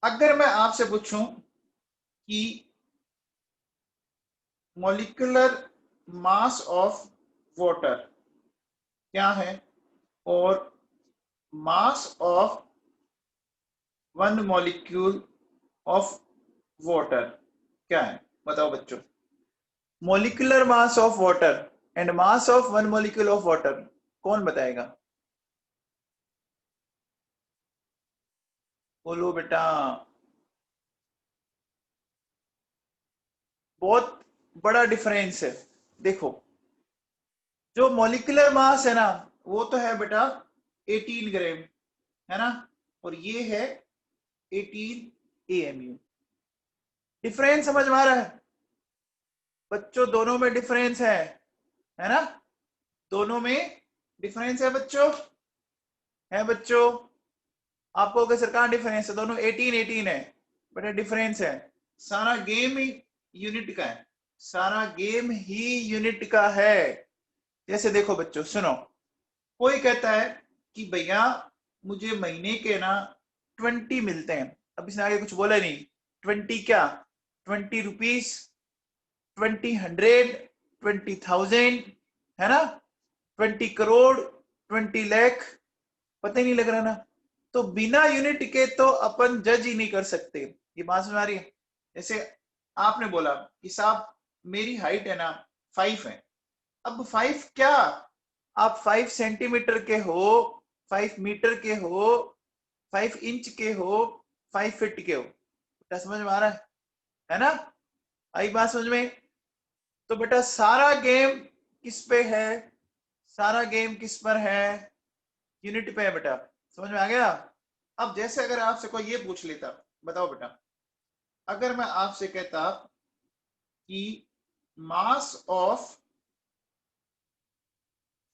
अगर मैं आपसे पूछूं कि मॉलिक्यूलर मास ऑफ वाटर क्या है और mass of one molecule of water क्या है, बताओ बच्चों। Molecular mass of water and mass of one molecule of water, कौन बताएगा? बोलो बेटा। बहुत बड़ा डिफरेंस है। देखो, जो मॉलिक्यूलर मास है ना, वो तो है बेटा 18 ग्राम, है ना, और ये है 18 AMU। डिफरेंस समझ में आ रहा है बच्चों? दोनों में डिफरेंस है ना? दोनों में डिफरेंस है बच्चों, है बच्चों? आपको कहे सर कहां डिफरेंस है? दोनों 18 है, बट डिफरेंस है। सारा गेम ही यूनिट का है, सारा गेम ही यूनिट का है। जैसे देखो बच्चों, सुनो, कोई कहता है कि भैया मुझे महीने के ना 20 मिलते हैं। अब इसने आगे कुछ बोला नहीं। 20 क्या? 20 रुपीज, 20 100, 20,000, है ना, 20 करोड़, 20 लाख, पता ही नहीं लग रहा ना। तो बिना यूनिट के तो अपन जज ही नहीं कर सकते। ये बात समझ आ रही है? जैसे आपने बोला कि साहब मेरी हाइट है ना 5 है। अब 5 क्या, आप 5 सेंटीमीटर के हो, 5 मीटर के हो, 5 इंच के हो, 5 फीट के हो। बेटा समझ में आ रहा है ना? आई बात समझ में? तो बेटा सारा गेम किस पे है? सारा गेम किस पर है? यूनिट पे है बेटा। समझ में आ गया? अब जैसे अगर आपसे कोई ये पूछ लेता, बताओ बेटा, अगर मैं आपसे कहता कि मास ऑफ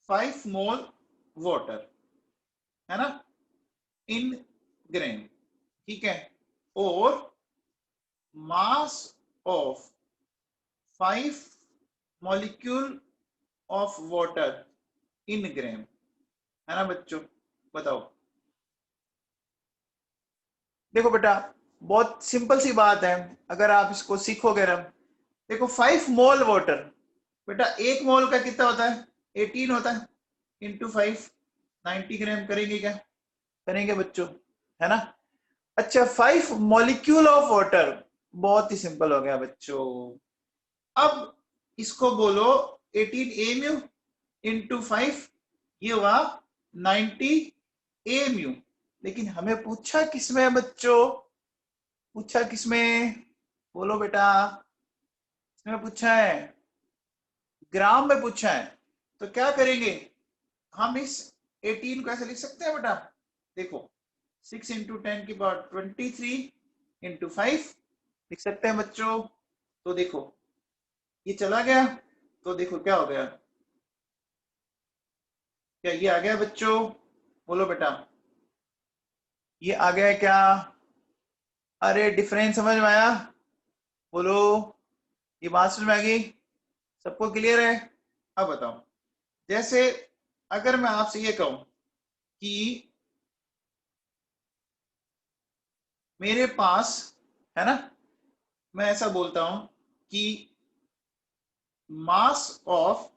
5 मोल वाटर, है ना, इन ग्राम, ठीक है, और mass of 5 molecule of water in gram, है ना बच्चों, बताओ। देखो बेटा, बहुत सिंपल सी बात है, अगर आप इसको सीखोगे ना। देखो 5 मोल वाटर, बेटा 1 मोल का कितना होता है? 18 होता है, इंटू 5, 90 ग्राम। करेंगे क्या? करेंगे बच्चों, है ना? अच्छा, 5 मॉलिक्यूल ऑफ वाटर, बहुत ही सिंपल हो गया बच्चों। अब इसको बोलो 18 AMU इंटू 5, ये हुआ 90 AMU। लेकिन हमें पूछा किसमें है बच्चों? पूछा किसमें? बोलो बेटा। इसमें पूछा है, ग्राम में पूछा है। तो क्या करेंगे हम? इस 18 को ऐसे लिख सकते हैं बेटा, देखो 6 इंटू 10 की पावर 23 इंटू 5 लिख सकते हैं बच्चों। तो देखो ये चला गया, तो देखो क्या हो गया, क्या ये आ गया बच्चों? बोलो बेटा, ये आ गया क्या? अरे डिफरेंस समझ में आया? बोलो, ये बात समझ में आ गई? सबको क्लियर है? अब बताओ, जैसे अगर मैं आपसे ये कहूं कि मेरे पास, है ना, मैं ऐसा बोलता हूं कि mass of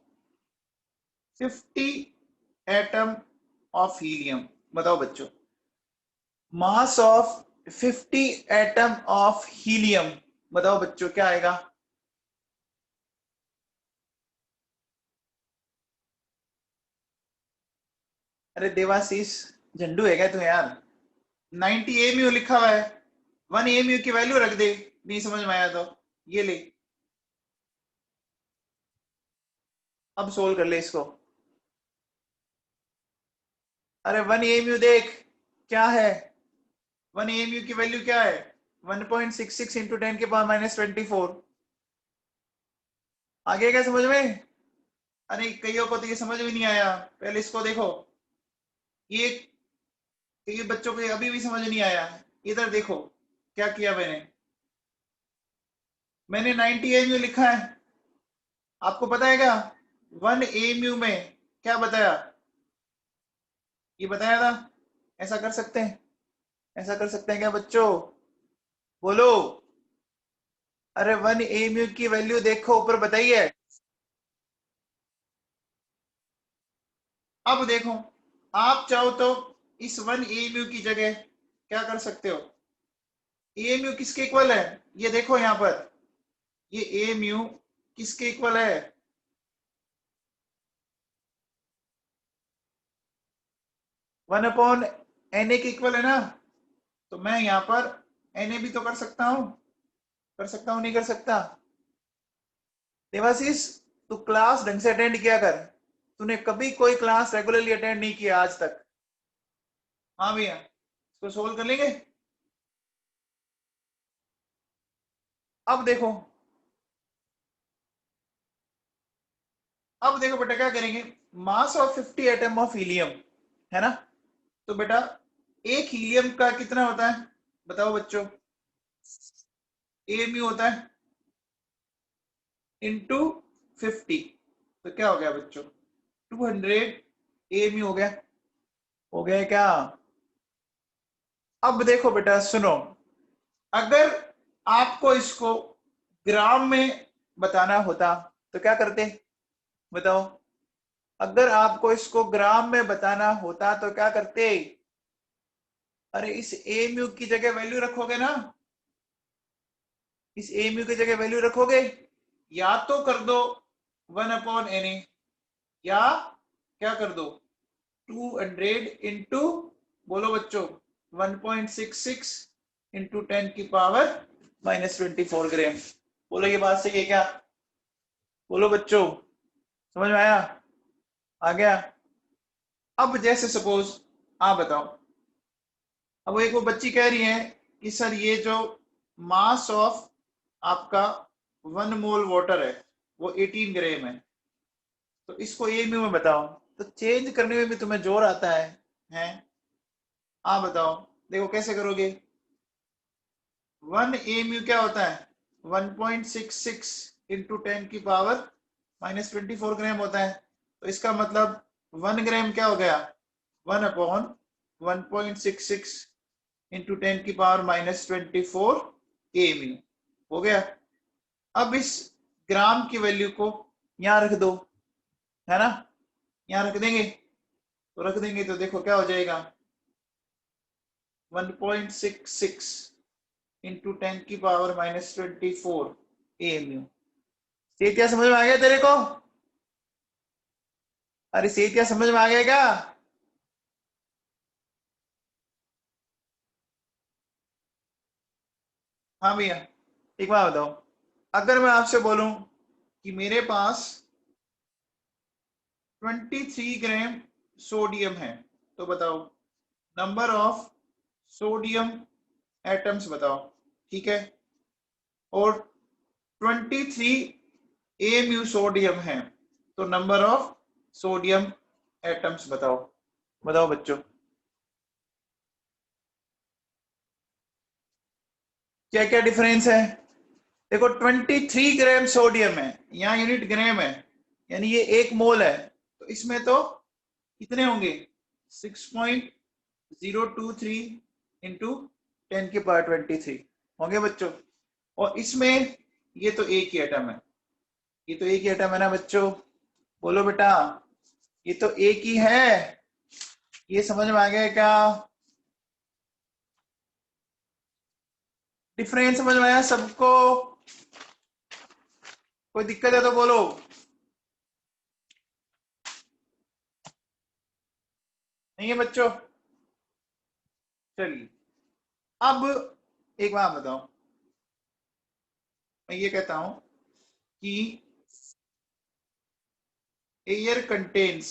50 atom of helium, बताओ बच्चों। Mass of 50 atom of helium, बताओ बच्चों क्या आएगा? अरे देवाशीष, झंडू है क्या तू यार? 90 AMU लिखा हुआ है, 1 AMU की वैल्यू रख दे, नहीं समझ में आया तो ये ले, अब सोल्व कर ले इसको। अरे 1 AMU देख क्या है, 1 AMU की वैल्यू क्या है? 1.66 इंटू 10 की पावर -24। आगे क्या समझ में? अरे कईयों को तो ये समझ में नहीं आया, पहले इसको देखो। ये ये बच्चों को अभी भी समझ नहीं आया। इधर देखो क्या किया मैंने। मैंने 90 AMU लिखा है, आपको पता है क्या 1 AMU में क्या बताया? ये बताया था। ऐसा कर सकते हैं? ऐसा कर सकते हैं क्या बच्चों? बोलो। अरे 1 AMU की वैल्यू देखो ऊपर बताइए। अब देखो, आप चाहो तो इस 1 AMU की जगह क्या कर सकते हो? ए म्यू किसके इक्वल है, ये देखो यहां पर, ये ए म्यू किसके इक्वल है, 1/Na के इक्वल है ना। तो मैं यहां पर Na भी तो कर सकता हूं, नहीं कर सकता। देवाशीष, तू क्लास ढंग से अटेंड किया कर, तूने कभी कोई क्लास रेगुलरली अटेंड नहीं किया आज तक। हाँ भैया, इसको सोल्व कर लेंगे। अब देखो, बेटा क्या करेंगे, mass of 50 atom of helium, है ना। तो बेटा एक हीलियम का कितना होता है, बताओ बच्चों, ए म्यू होता है इंटू 50, तो क्या हो गया बच्चों, 200 ए म्यू हो गया, क्या। अब देखो बेटा सुनो, अगर आपको इसको ग्राम में बताना होता तो क्या करते, बताओ। अगर आपको इसको ग्राम में बताना होता तो क्या करते, अरे इस ए म्यू की जगह वैल्यू रखोगे ना, इस ए म्यू की जगह वैल्यू रखोगे, या तो कर दो 1/Na, या क्या कर दो 200 इंटू, बोलो बच्चों, 1.66 इंटू 10 की पावर -24 ग्राम। बोलो ये बात सही है क्या, बोलो बच्चों, समझ में आया, आ गया। अब जैसे सपोज आप बताओ, अब एक वो बच्ची कह रही है कि सर ये जो मास ऑफ आपका 1 मोल वाटर है वो 18 ग्राम है, तो इसको ए म्यू में बताओ। तो चेंज करने में भी तुम्हें जोर आता है? आप बताओ, देखो कैसे करोगे। 1 ए म्यू क्या होता है, 1.66 इंटू 10 की पावर -24 ग्राम होता है। तो इसका मतलब 1 ग्राम क्या हो गया, 1/1.66 इंटू 10 की पावर -24 ए म्यू हो गया। अब इस ग्राम की वैल्यू को यहां रख दो, है ना, यहां रख देंगे, तो रख देंगे तो देखो क्या हो जाएगा, 1.66 इंटू 10 की पावर -24 ए म्यू। सेठ समझ में आ गया तेरे को, अरे सेठ समझ में आ गया क्या। हाँ भैया, एक बात बताओ, अगर मैं आपसे बोलूं कि मेरे पास 23 ग्राम सोडियम है, तो बताओ नंबर ऑफ सोडियम एटम्स बताओ, ठीक है। और 23 ए म्यू सोडियम है, तो नंबर ऑफ सोडियम एटम्स बताओ, बच्चों। क्या क्या डिफरेंस है, देखो 23 ग्राम सोडियम है, यहाँ यूनिट ग्राम है, यानी ये 1 मोल है, तो इसमें तो कितने होंगे, 6.023 इंटू 10 की पावर 23 होंगे बच्चों। और इसमें ये तो एक ही एटम है, ये तो एक ही एटम है ना बच्चों, बोलो बेटा, ये तो एक ही है। ये समझ में आ गया क्या, डिफरेंस समझ में आया सबको, कोई दिक्कत है तो बोलो। नहीं है बच्चों, चलिए। अब एक बात बताओ, मैं ये कहता हूं कि air contains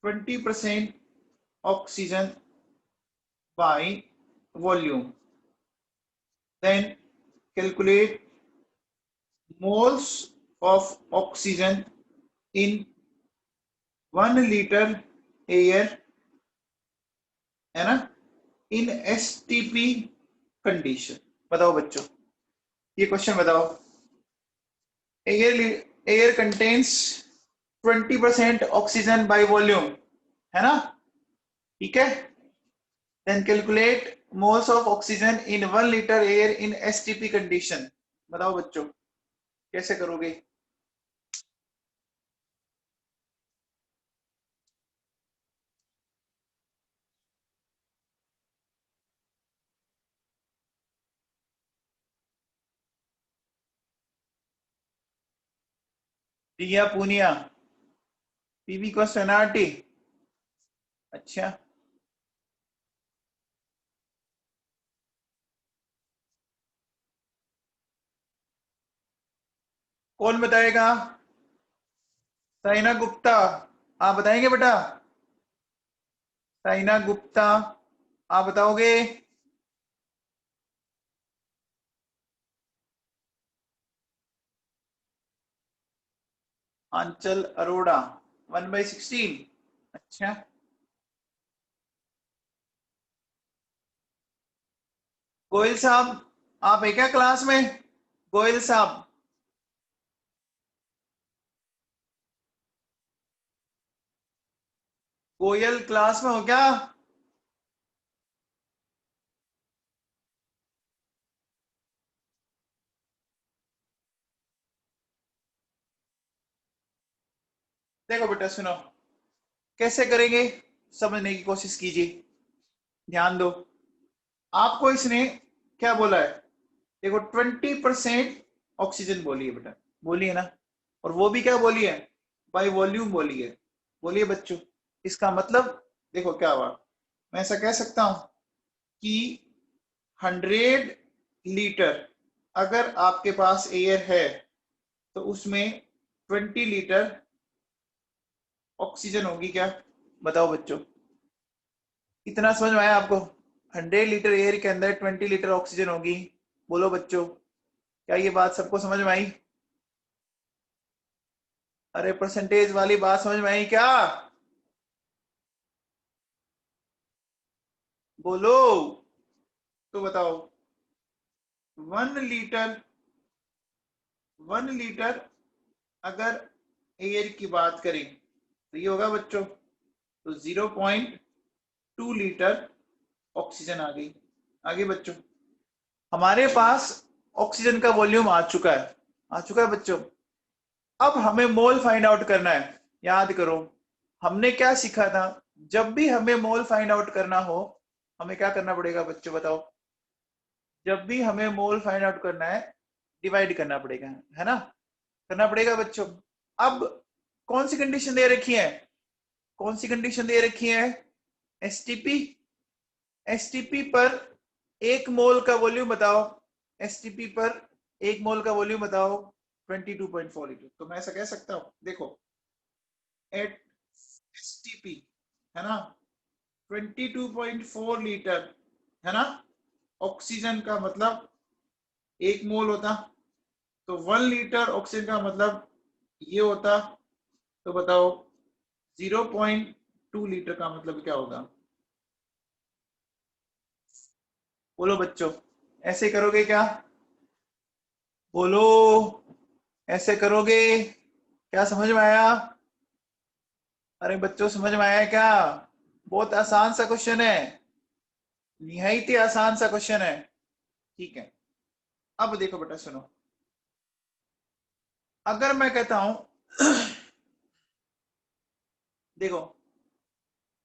20% oxygen by volume, then calculate moles of oxygen in 1 liter air, है ना, इन एसटीपी कंडीशन। बताओ बच्चों, ये क्वेश्चन बताओ, air air contains 20% oxygen by volume, है ना, ठीक है। Then calculate moles of oxygen in 1 liter air in STP condition. बताओ बच्चों कैसे करोगे। रिया पूनिया, पीवी कॉस्ट एनआरटी। अच्छा, कौन बताएगा? साइना गुप्ता, आप बताएंगे बेटा? साइना गुप्ता, आप बताओगे? आंचल अरोड़ा, 1/16। अच्छा, गोयल साहब, आप है क्या क्लास में? गोयल साहब, गोयल क्लास में हो क्या? देखो बेटा सुनो, कैसे करेंगे समझने की कोशिश कीजिए, ध्यान दो। आपको इसने क्या बोला है? देखो 20% ऑक्सीजन बोली है बेटा, बोली है ना? और वो भी क्या बोली है? बाय वॉल्यूम बोली है। बोलिए बच्चों, इसका मतलब देखो क्या हुआ, मैं ऐसा कह सकता हूं कि 100 लीटर अगर आपके पास एयर है तो उसमें 20 लीटर ऑक्सीजन होगी क्या? बताओ बच्चों, इतना समझ में आया आपको? 100 लीटर एयर के अंदर 20 लीटर ऑक्सीजन होगी। बोलो बच्चों, क्या ये बात सबको समझ में आई? अरे परसेंटेज वाली बात समझ में आई क्या? बोलो, तो बताओ। 1 लीटर, 1 लीटर अगर एयर की बात करें तो ये होगा बच्चों, तो 0.2 लीटर ऑक्सीजन आ गई। आगे बच्चों, हमारे पास ऑक्सीजन का वॉल्यूम आ चुका है, आ चुका है बच्चों। अब हमें मोल फाइंड आउट करना है। याद करो, हमने क्या सीखा था? जब भी हमें मोल फाइंड आउट करना हो, हमें क्या करना पड़ेगा बच्चों बताओ? जब भी हमें मोल फाइंड आउट करना है, डिवाइड करना पड़ेगा, है ना? करना पड़ेगा बच्चों। अब कौन सी कंडीशन दे रखी है? कौन सी कंडीशन दे रखी है? एसटीपी, एसटीपी पर एक मोल का वॉल्यूम बताओ। एसटीपी पर एक मोल का वॉल्यूम बताओ, 22.4 लीटर। तो मैं ऐसा कह सकता हूं, देखो, एट एसटीपी, है ना, 22.4 लीटर, है ना, ऑक्सीजन का मतलब एक मोल होता, तो 1 लीटर ऑक्सीजन का मतलब ये होता। तो बताओ 0.2 लीटर का मतलब क्या होगा? बोलो बच्चों, ऐसे करोगे क्या? बोलो, ऐसे करोगे? क्या समझ में आया? अरे बच्चों समझ में आया क्या? बहुत आसान सा क्वेश्चन है, निहायत ही आसान सा क्वेश्चन है। ठीक है, अब देखो बेटा सुनो, अगर मैं कहता हूं देखो,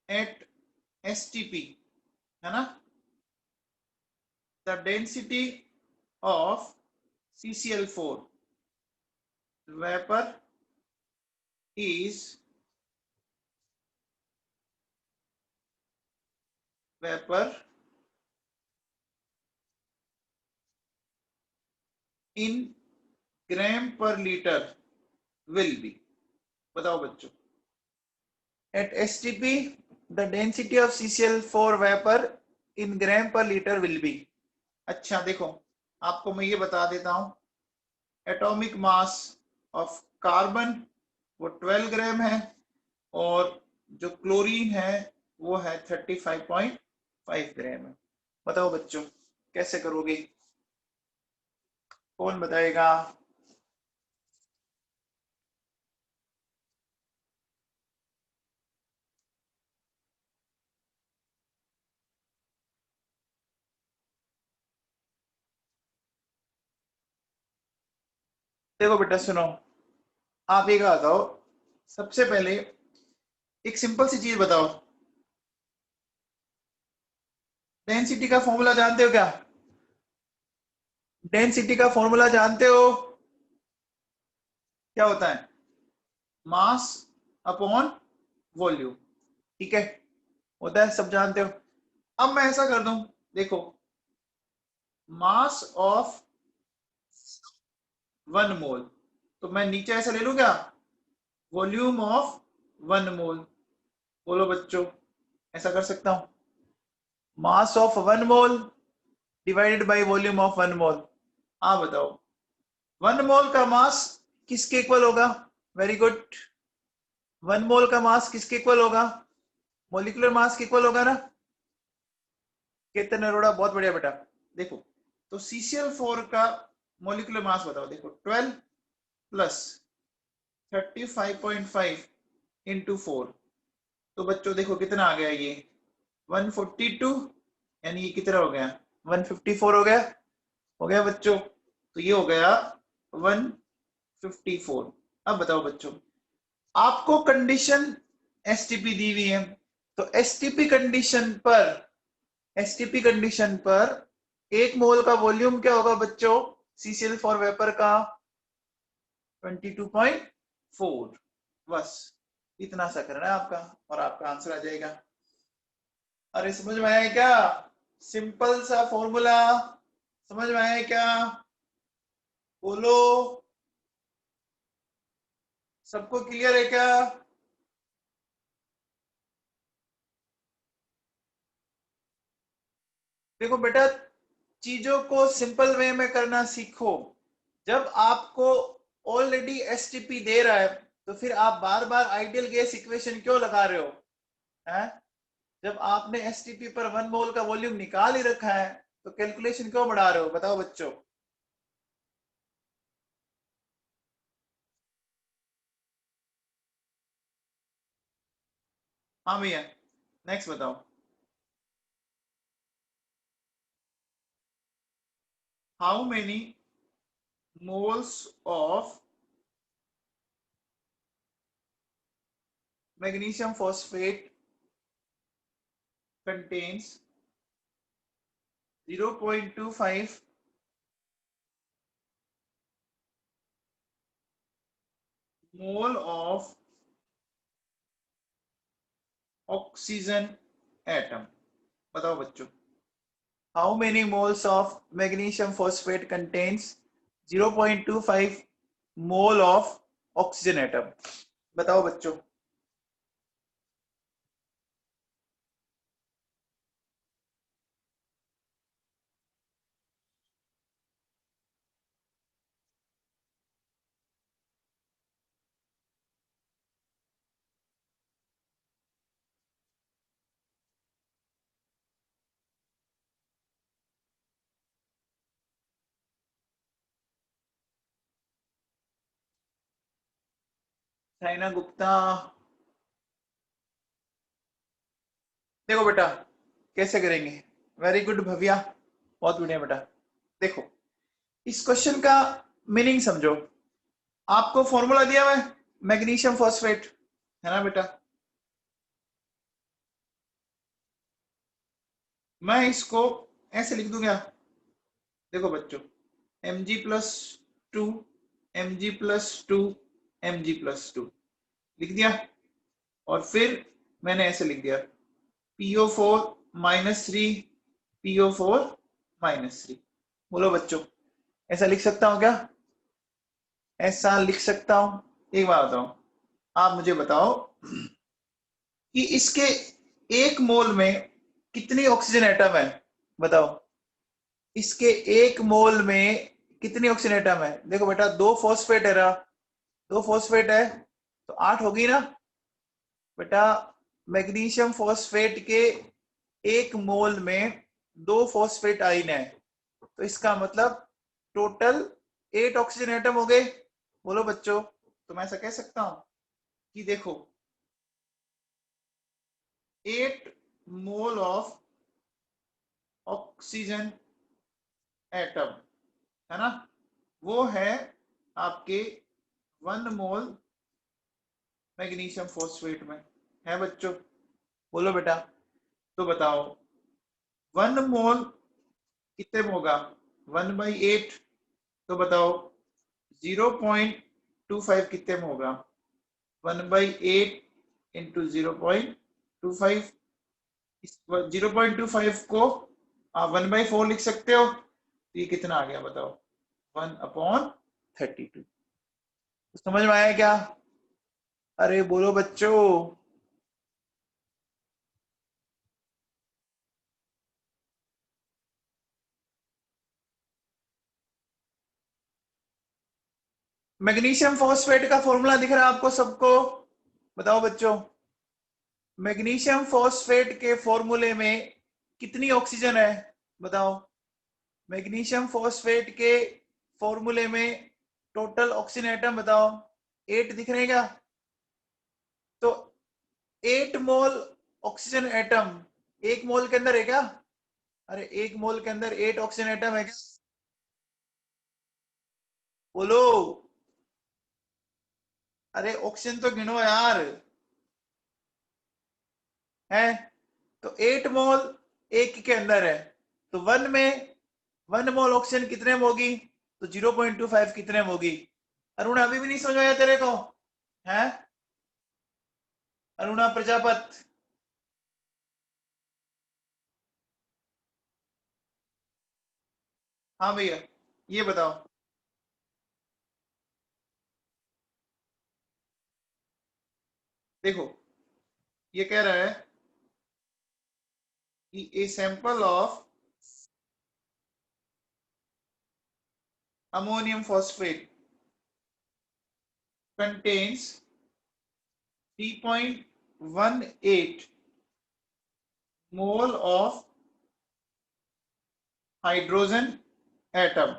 एट एसटीपी, है ना, the density of CCl4 vapour is, vapour in gram per litre will be. बताओ बच्चों, at STP the density of CCl4 vapour in gram per litre will B. अच्छा देखो, आपको मैं ये बता देता हूं, एटॉमिक मास ऑफ कार्बन वो 12 ग्राम है, और जो क्लोरीन है वो है 35.5 ग्राम है। बताओ बच्चों, कैसे करोगे? कौन बताएगा? देखो बेटा सुनो, आप एक बताओ, सबसे पहले एक सिंपल सी चीज बताओ, डेंसिटी का फॉर्मूला जानते हो क्या? डेंसिटी का फॉर्मूला जानते हो? क्या होता है? मास अपॉन वॉल्यूम, ठीक है, होता है, सब जानते हो। अब मैं ऐसा कर दूं, देखो, मास ऑफ 1 मोल, तो मैं नीचे ऐसा ले लूं क्या, वॉल्यूम ऑफ 1 मोल। बोलो बच्चों, ऐसा कर सकता हूं, mass of 1 mole divided by volume of 1 मोल। आप बताओ 1 मोल का मास किसके इक्वल होगा, वेरी गुड, 1 मोल का मास किसके इक्वल होगा, मोलिकुलर मास के इक्वल होगा ना। केतन अरोड़ा, बहुत बढ़िया बेटा। देखो, तो CCl4 का मोलिकुलर मास बताओ, देखो 12 प्लस 35.5 इंटू 4, तो बच्चों देखो कितना आ गया ये 142, यानी ये कितना हो गया 154 हो गया बच्चों, तो ये हो गया 154। अब बताओ बच्चों, आपको कंडीशन एसटीपी दी हुई है, तो एसटीपी कंडीशन पर 1 मोल का वॉल्यूम क्या होगा बच्चों, CCl4 वेपर का 22.4। बस इतना सा करना है आपका और आपका आंसर आ जाएगा। अरे समझ में आया क्या, सिंपल सा फॉर्मूला, समझ में आया क्या, बोलो, सबको क्लियर है क्या। देखो बेटा, चीजों को सिंपल वे में करना सीखो। जब आपको ऑलरेडी एसटीपी दे रहा है, तो फिर आप बार बार आइडियल गैस इक्वेशन क्यों लगा रहे हो, है? जब आपने एसटीपी पर 1 मोल का वॉल्यूम निकाल ही रखा है, तो कैलकुलेशन क्यों बढ़ा रहे हो, बताओ बच्चों। हाँ भैया, नेक्स्ट बताओ। How many moles of magnesium phosphate contains 0.25 mole of oxygen atom, बताओ बच्चों। How many moles of magnesium phosphate contains 0.25 mole of oxygen atom, बताओ बच्चों। साइना गुप्ता, देखो बेटा कैसे करेंगे, वेरी गुड भव्या, बहुत बढ़िया बेटा। देखो, इस क्वेश्चन का मीनिंग समझो। आपको फॉर्मूला दिया हुआ है मैग्नीशियम फॉस्फेट, है ना बेटा। मैं इसको ऐसे लिख दूंगा, देखो बच्चों, Mg+2 Mg+2 Mg+2 लिख दिया, और फिर मैंने ऐसे लिख दिया PO4-3 PO4-3। बोलो बच्चों, ऐसा लिख सकता हूं क्या, ऐसा लिख सकता हूं। एक बात बताओ, आप मुझे बताओ कि इसके 1 मोल में कितनी ऑक्सीजन एटम है, बताओ। इसके 1 मोल में कितनी ऑक्सीजन एटम है, देखो बेटा, 2 फॉस्फेट है रहा, 2 फॉस्फेट है, तो 8 होगी ना बेटा। मैग्नीशियम फॉस्फेट के 1 मोल में 2 फॉस्फेट आइन है, तो इसका मतलब टोटल 8 ऑक्सीजन एटम हो गए। बोलो बच्चों, तो मैं ऐसा कह सकता हूं कि देखो 8 मोल ऑफ ऑक्सीजन एटम, है ना, वो है आपके 1 मोल मैग्नीशियम फॉस्फेट में, है बच्चों। बोलो बेटा, तो बताओ 1 मोल कितने में होगा, 1/8, तो बताओ 0.25 कितने में होगा, 1/8 इंटू 0.25। 0.25 को आप 1/4 लिख सकते हो, तो ये कितना आ गया बताओ, 1/32। समझ में आया क्या? अरे बोलो बच्चों। मैग्नीशियम फॉस्फेट का फॉर्मूला दिख रहा है आपको सबको? बताओ बच्चों, मैग्नीशियम फॉस्फेट के फॉर्मूले में कितनी ऑक्सीजन है? बताओ, मैग्नीशियम फॉस्फेट के फॉर्मूले में टोटल ऑक्सीजन एटम बताओ। 8 दिख रहे हैं क्या? तो 8 मोल ऑक्सीजन एटम एक मोल के अंदर है क्या? अरे एक मोल के अंदर 8 ऑक्सीजन एटम है क्या? बोलो। अरे ऑक्सीजन तो गिनो यार। है तो 8 मोल एक के अंदर है, तो 1 मोल ऑक्सीजन कितने में होगी? तो 0.25 कितने में होगी? अरुणा अभी भी नहीं समझ आया तेरे को? है अरुणा प्रजापत? हाँ भैया, ये बताओ। देखो, ये कह रहा है कि a sample of ammonium phosphate contains 3.18 mole of hydrogen atom.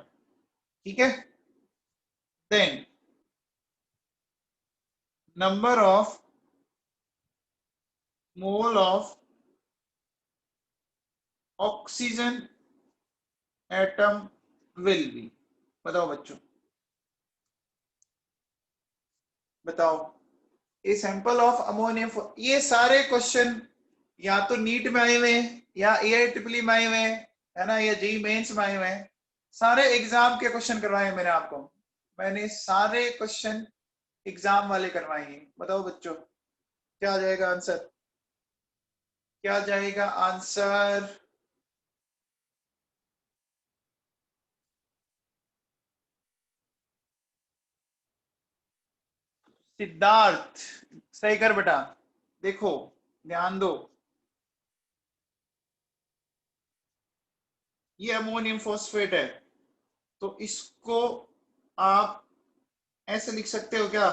ठीक है, then number of mole of oxygen atom will be. बताओ बच्चों, बताओ। ए सैंपल ऑफ अमोनियम, ये सारे क्वेश्चन या तो नीट में आए हुए हैं या AIEEE में आए हुए हैं, है ना, या जेई मेंस में आए हुए हैं। सारे एग्जाम के क्वेश्चन करवाए हैं मैंने आपको। मैंने सारे क्वेश्चन एग्जाम वाले करवाए हैं। बताओ बच्चों, क्या आ जाएगा आंसर? क्या जाएगा आंसर? सिद्धार्थ सही कर बेटा। देखो, ध्यान दो, ये अमोनियम फॉस्फेट है, तो इसको आप ऐसे लिख सकते हो क्या?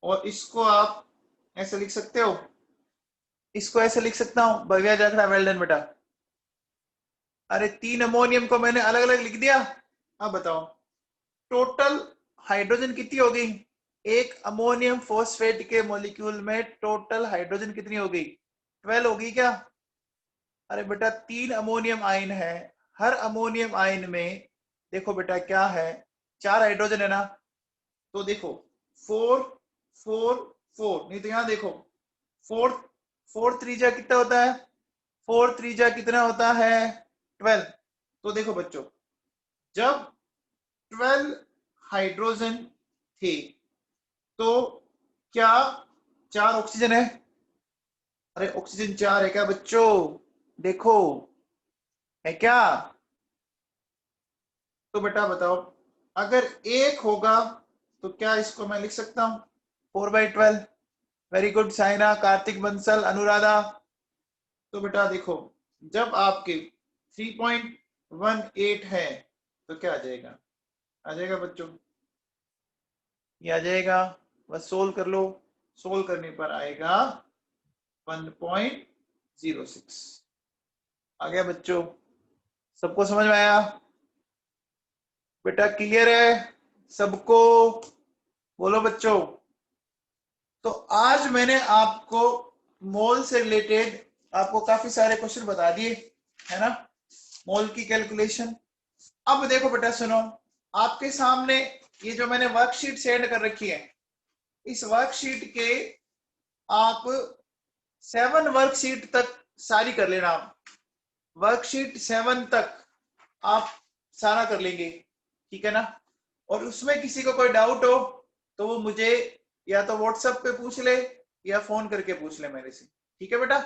और इसको आप ऐसे लिख सकते हो? इसको ऐसे लिख सकता हूं, भव्या जाखड़ा, वेल डन बेटा। अरे 3 अमोनियम को मैंने अलग अलग लिख दिया। अब बताओ, टोटल हाइड्रोजन कितनी होगी? एक अमोनियम फॉस्फेट के मॉलिक्यूल में टोटल हाइड्रोजन कितनी होगी? 12 होगी क्या? अरे बेटा 3 अमोनियम आयन है, हर अमोनियम आयन में देखो बेटा क्या है, 4 हाइड्रोजन है ना। तो देखो 4 4 4, नहीं तो यहां देखो 4 4 त्रिज्या कितना होता है? 4 त्रिज्या कितना होता है? 12। तो देखो बच्चों, जब 12 हाइड्रोजन थे, तो क्या 4 ऑक्सीजन है? अरे ऑक्सीजन 4 है क्या बच्चों? देखो, है क्या? तो बेटा बताओ, अगर एक होगा तो क्या इसको मैं लिख सकता हूं 4/12? Very good Saina, Kartik Bansal, Anuradha. तो बेटा देखो, जब आपके 3.18 है तो क्या आ जाएगा? आ जाएगा बच्चों, ये आ जाएगा। बस सोल्व कर लो, सोल्व करने पर आएगा 1.06। आ गया बच्चों? सबको समझ में आया? बेटा क्लियर है सबको? बोलो बच्चों। तो आज मैंने आपको मोल से रिलेटेड आपको काफी सारे क्वेश्चन बता दिए, है ना, मोल की कैलकुलेशन। अब देखो बेटा सुनो, आपके सामने ये जो मैंने वर्कशीट सेंड कर रखी है, इस वर्कशीट के आप 7 वर्कशीट तक सारी कर लेना। वर्कशीट 7 तक आप सारा कर लेंगे, ठीक है ना। और उसमें किसी को कोई डाउट हो तो वो मुझे या तो व्हाट्सएप पे पूछ ले या फोन करके पूछ ले मेरे से। ठीक है बेटा।